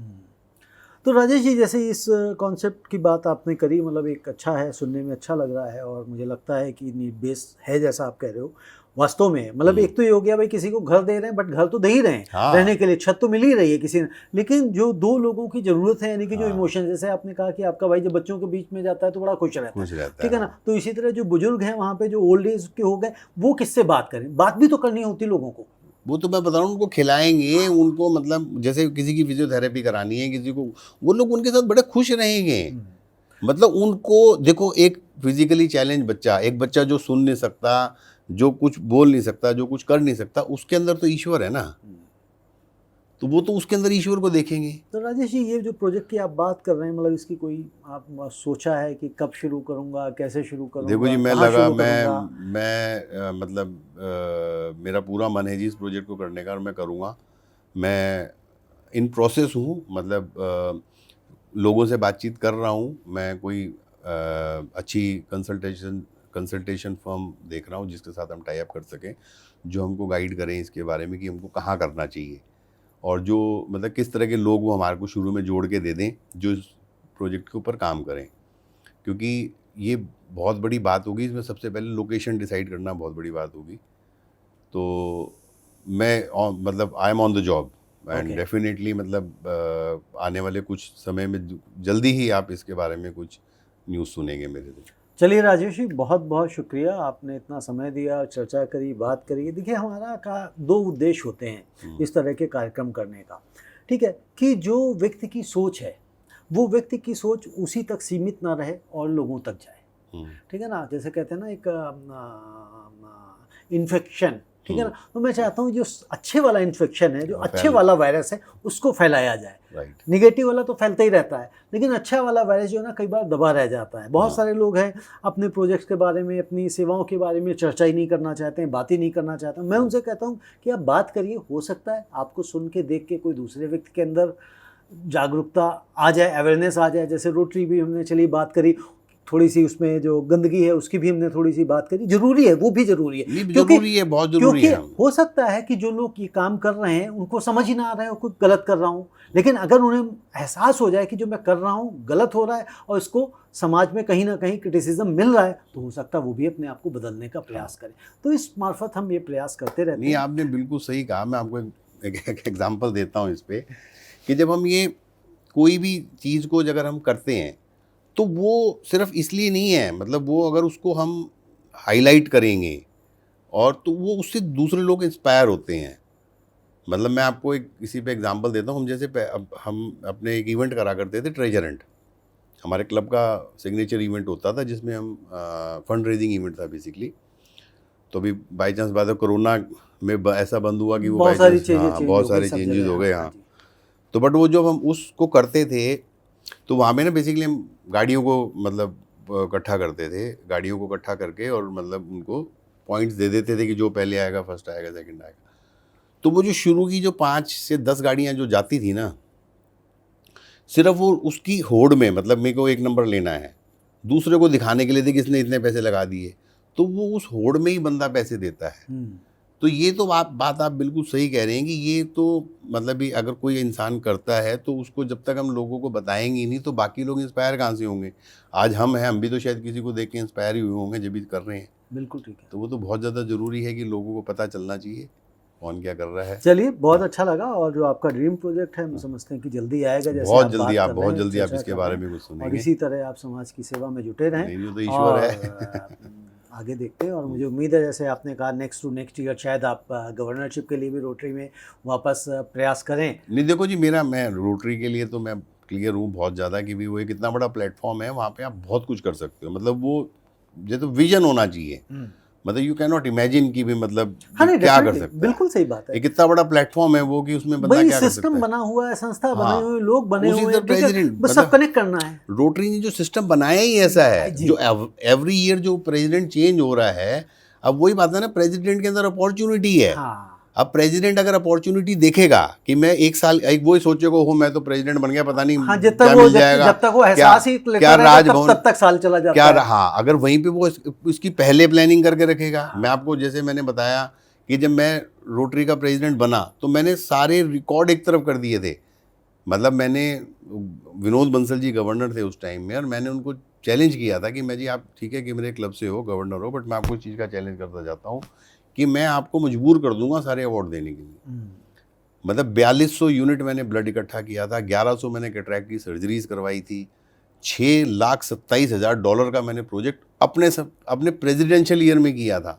तो राजेश जी, जैसे इस कॉन्सेप्ट की बात आपने करी, मतलब एक अच्छा है, सुनने में अच्छा लग रहा है, और मुझे लगता है कि नीड बेस है जैसा आप कह रहे हो वास्तव में। मतलब एक तो ये हो गया भाई किसी को घर दे रहे हैं, बट घर तो दे ही रहे हैं, हाँ। रहने के लिए छत तो मिल ही रही है किसी ने, लेकिन जो दो लोगों की जरूरत है, यानी कि जो इमोशन, जैसे आपने कहा कि आपका भाई जब बच्चों के बीच में जाता है तो बड़ा खुश रहता है, ठीक है ना। तो इसी तरह जो बुजुर्ग हैं वहाँ पे, जो ओल्ड एज के हो गए, वो किससे बात करें, बात भी तो करनी होती लोगों को। वो तो मैं बता रहा हूँ, उनको खिलाएंगे, उनको मतलब जैसे किसी की फिजियोथेरेपी करानी है किसी को, वो लोग उनके साथ बड़े खुश रहेंगे। मतलब उनको देखो, एक फिजिकली चैलेंज बच्चा, एक बच्चा जो सुन नहीं सकता, जो कुछ बोल नहीं सकता, जो कुछ कर नहीं सकता, उसके अंदर तो ईश्वर है ना, तो वो तो उसके अंदर ईश्वर को देखेंगे। तो राजेश जी, ये जो प्रोजेक्ट की आप बात कर रहे हैं, मतलब इसकी कोई आप सोचा है कि कब शुरू करूंगा, कैसे शुरू करूंगा? देखो जी, मैं कहाँ लगा शुरू करूंगा? मतलब मेरा पूरा मन है जी इस प्रोजेक्ट को करने का, और मैं करूँगा। मैं इन प्रोसेस हूँ, मतलब लोगों से बातचीत कर रहा हूँ। मैं कोई अच्छी कंसल्टेशन फर्म देख रहा हूँ जिसके साथ हम टाई अप कर सकें, जो हमको गाइड करें इसके बारे में कि हमको कहाँ करना चाहिए, और जो मतलब किस तरह के लोग वो हमारे को शुरू में जोड़ के दे दें जो इस प्रोजेक्ट के ऊपर काम करें। क्योंकि ये बहुत बड़ी बात होगी। इसमें सबसे पहले लोकेशन डिसाइड करना बहुत बड़ी बात होगी। तो मैं मतलब I am on the job and definitely मतलब आने वाले कुछ समय में जल्दी ही आप इसके बारे में कुछ न्यूज़ सुनेंगे मेरे से। चलिए राजेश जी, बहुत बहुत शुक्रिया, आपने इतना समय दिया, चर्चा करी, बात करी। देखिए, हमारा का 2 उद्देश्य होते हैं इस तरह के कार्यक्रम करने का, ठीक है, कि जो व्यक्ति की सोच है वो व्यक्ति की सोच उसी तक सीमित ना रहे और लोगों तक जाए, ठीक है ना। जैसे कहते हैं ना, एक इन्फेक्शन, ठीक है ना, तो मैं चाहता हूँ जो अच्छे वाला इन्फेक्शन है, जो अच्छे वाला वायरस है, उसको फैलाया जाए। निगेटिव वाला तो फैलता ही रहता है, लेकिन अच्छा वाला वायरस जो है ना, कई बार दबा रह जाता है। बहुत सारे लोग हैं अपने प्रोजेक्ट्स के बारे में, अपनी सेवाओं के बारे में चर्चा ही नहीं करना चाहते हैं, बात ही नहीं करना चाहते हैं। मैं उनसे कहता हूँ कि आप बात करिए, हो सकता है आपको सुन के, देख के कोई दूसरे व्यक्ति के अंदर जागरूकता आ जाए, अवेयरनेस आ जाए। जैसे रोटरी भी हमने चली बात करी, थोड़ी सी उसमें जो गंदगी है उसकी भी हमने थोड़ी सी बात करी। जरूरी है, वो भी जरूरी है, जरूरी है, बहुत जरूरी है। क्योंकि हो सकता है कि जो लोग ये काम कर रहे हैं उनको समझ ही ना आ रहा है, कोई गलत कर रहा हूँ, लेकिन अगर उन्हें एहसास हो जाए कि जो मैं कर रहा हूँ गलत हो रहा है और इसको समाज में कहीं ना कहीं क्रिटिसिज्म मिल रहा है, तो हो सकता है वो भी अपने आप को बदलने का प्रयास करें। तो इस मार्फत हम ये प्रयास करते रहते हैं। नहीं, आपने बिल्कुल सही कहा। मैं आपको एक एग्जाम्पल देता हूँ इस पर, कि जब हम ये कोई भी चीज़ को अगर हम करते हैं तो वो सिर्फ इसलिए नहीं है, मतलब वो अगर उसको हम हाईलाइट करेंगे और तो वो उससे दूसरे लोग इंस्पायर होते हैं। मतलब मैं आपको एक इसी पे एग्जांपल देता हूँ। हम जैसे अब हम अपने एक इवेंट करा करते थे, ट्रेजर हंट, हमारे क्लब का सिग्नेचर इवेंट होता था, जिसमें हम फंड रेजिंग इवेंट था बेसिकली। तो अभी बाई चांस बाद कोरोना में ऐसा बंद हुआ कि वो बहुत सारे चेंजेस हो गए। हाँ, तो बट वो जब हम उसको करते थे तो वहाँ पे ना बेसिकली हम गाड़ियों को मतलब इकट्ठा करते थे, गाड़ियों को इकट्ठा करके और मतलब उनको पॉइंट्स दे देते थे कि जो पहले आएगा फर्स्ट आएगा सेकंड आएगा। तो वो जो शुरू की जो 5 से 10 गाड़ियाँ जो जाती थी ना, सिर्फ वो उसकी होड़ में, मतलब मेरे को 1 नंबर लेना है, दूसरे को दिखाने के लिए थे कि इसने इतने पैसे लगा दिए, तो वो उस होड़ में ही बंदा पैसे देता है। तो ये तो बात आप बिल्कुल सही कह रहे हैं कि ये तो मतलब भी अगर कोई इंसान करता है तो उसको जब तक हम लोगों को बताएंगे ही नहीं तो बाकी लोग इंस्पायर कहाँ से होंगे। आज हम हैं, हम भी तो शायद किसी को देख के इंस्पायर ही हुए होंगे जब भी कर रहे हैं। बिल्कुल ठीक है। तो वो तो बहुत ज़्यादा ज़रूरी है कि लोगों को पता चलना चाहिए कौन क्या कर रहा है। चलिए, बहुत अच्छा लगा। और जो आपका ड्रीम प्रोजेक्ट है, हम समझते हैं कि जल्दी आएगा। जैसे बहुत जल्दी आप इसके बारे में कुछ सुनेंगे और इसी तरह आप समाज की सेवा में जुटे रहें। नहीं, तो ईश्वर है। आगे देखते हैं। और मुझे उम्मीद है, जैसे आपने कहा, नेक्स्ट टू नेक्स्ट ईयर शायद आप गवर्नरशिप के लिए भी रोटरी में वापस प्रयास करें। नहीं, देखो जी, मैं रोटरी के लिए तो मैं क्लियर हूँ बहुत ज़्यादा कि भी वो एक इतना बड़ा प्लेटफॉर्म है, वहाँ पे आप बहुत कुछ कर सकते हो। मतलब वो ये तो विजन होना चाहिए, मतलब यू कैन नॉट इमेजिन कि भी मतलब क्या कर सकते हैं। बिल्कुल सही बात है। एक इतना बड़ा प्लेटफॉर्म है वो कि उसमें बंदा क्या कर सकता है। सिस्टम बना हुआ है, संस्था बने हुए, लोग बने उसी हुए तरह प्रेसिडेंट, बस सब कनेक्ट करना है। रोटरी ने जो सिस्टम बनाया ही ऐसा है, जो एवरी ईयर जो प्रेसिडेंट चेंज हो रहा है। अब वही बात है ना, प्रेसिडेंट के अंदर अपॉर्चुनिटी है। अब प्रेसिडेंट अगर अपॉर्चुनिटी देखेगा कि मैं 1 साल वो ही सोचेगा, हो मैं तो प्रेसिडेंट बन गया, पता नहीं क्या मिल जाएगा, जब तक वो एहसास ही क्या राजभवन, तब तक साल चला जाता है। हाँ, अगर वहीं पे वो इसकी पहले प्लानिंग करके रखेगा। मैं आपको जैसे मैंने बताया कि जब मैं रोटरी का प्रेसिडेंट बना तो मैंने सारे रिकॉर्ड एक तरफ कर दिए थे। मतलब मैंने, विनोद बंसल जी गवर्नर थे उस टाइम में, और मैंने उनको चैलेंज किया था कि मैं जी, आप ठीक है कि मेरे क्लब से हो, गवर्नर हो, बट मैं आपको इस चीज़ का चैलेंज करता जाता हूँ कि मैं आपको मजबूर कर दूंगा सारे अवार्ड देने के लिए। मतलब 4200 यूनिट मैंने ब्लड इकट्ठा किया था, 1100 मैंने कैटरैक्ट की सर्जरीज करवाई थी, $6,27,000 का मैंने प्रोजेक्ट अपने प्रेसिडेंशियल ईयर में किया था।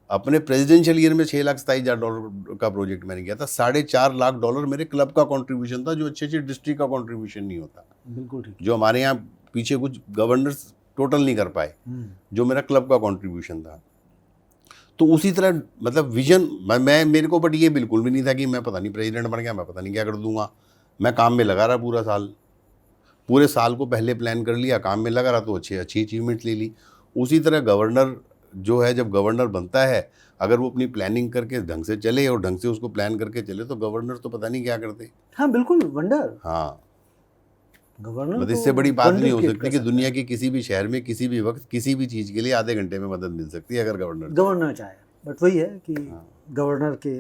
अपने प्रेसिडेंशियल ईयर में $6,27,000 का प्रोजेक्ट मैंने किया था। $4.5 लाख मेरे क्लब का कंट्रीब्यूशन था, जो अच्छे डिस्ट्रिक्ट का कंट्रीब्यूशन नहीं होता। बिल्कुल ठीक। जो हमारे यहाँ पीछे कुछ गवर्नर्स टोटल नहीं कर पाए, जो मेरा क्लब का कंट्रीब्यूशन था। तो उसी तरह मतलब विजन मेरे को, बट ये बिल्कुल भी नहीं था कि मैं पता नहीं प्रेसिडेंट बन गया, मैं पता नहीं क्या कर दूंगा। मैं काम में लगा रहा पूरे साल को पहले प्लान कर लिया, काम में लगा रहा, तो अच्छी अचीवमेंट ले ली। उसी तरह गवर्नर जो है, जब गवर्नर बनता है, अगर वो अपनी प्लानिंग करके ढंग से चले और ढंग से उसको प्लान करके चले, तो गवर्नर तो पता नहीं क्या करते। हाँ बिल्कुल, वंडर। हाँ, गवर्नर मतलब इससे बड़ी बात नहीं हो सकती कि दुनिया के किसी भी शहर में किसी भी वक्त किसी भी चीज़ के लिए आधे घंटे में मदद मिल सकती है अगर गवर्नर चाहे। बट वही है कि गवर्नर के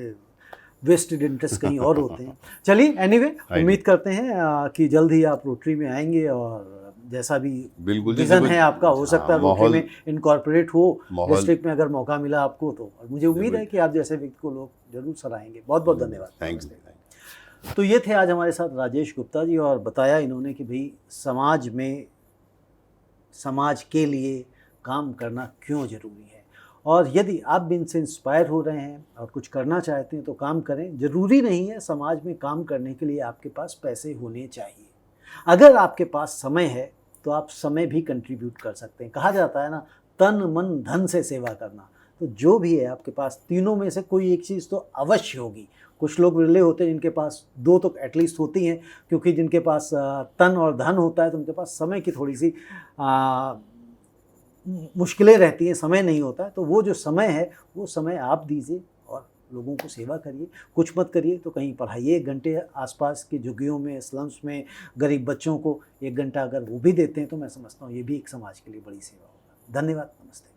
वेस्टेड इंटरेस्ट कहीं और होते हैं। चलिए, एनीवे, उम्मीद करते हैं कि जल्द ही आप रोटरी में आएंगे और जैसा भी बिल्कुल जी, विजन देखो, है आपका, हो सकता है रोटरी माहौल में इनकॉर्पोरेट हो माहौल डिस्ट्रिक्ट में, अगर मौका मिला आपको तो। और मुझे उम्मीद है कि आप जैसे व्यक्ति को लोग जरूर सराहेंगे। बहुत बहुत धन्यवाद। Thank you. नमस्ते। तो ये थे आज हमारे साथ राजेश गुप्ता जी, और बताया इन्होंने कि भाई समाज में, समाज के लिए काम करना क्यों ज़रूरी है। और यदि आप भी इनसे इंस्पायर हो रहे हैं और कुछ करना चाहते हैं तो काम करें। ज़रूरी नहीं है समाज में काम करने के लिए आपके पास पैसे होने चाहिए। अगर आपके पास समय है तो आप समय भी कंट्रीब्यूट कर सकते हैं। कहा जाता है ना, तन मन धन से सेवा करना। तो जो भी है आपके पास, तीनों में से कोई एक चीज़ तो अवश्य होगी। कुछ लोग विरले होते हैं जिनके पास दो तो एटलीस्ट होती हैं, क्योंकि जिनके पास तन और धन होता है तो उनके पास समय की थोड़ी सी मुश्किलें रहती हैं, समय नहीं होता है। तो वो जो समय है वो समय आप दीजिए और लोगों को सेवा करिए। कुछ मत करिए तो कहीं पढ़ाइए 1 घंटे, आसपास के झुग्गियों में, स्लम्स में गरीब बच्चों को 1 घंटा अगर वो भी देते हैं तो मैं समझता हूँ ये भी एक समाज के लिए बड़ी सेवा होगा। धन्यवाद। नमस्ते।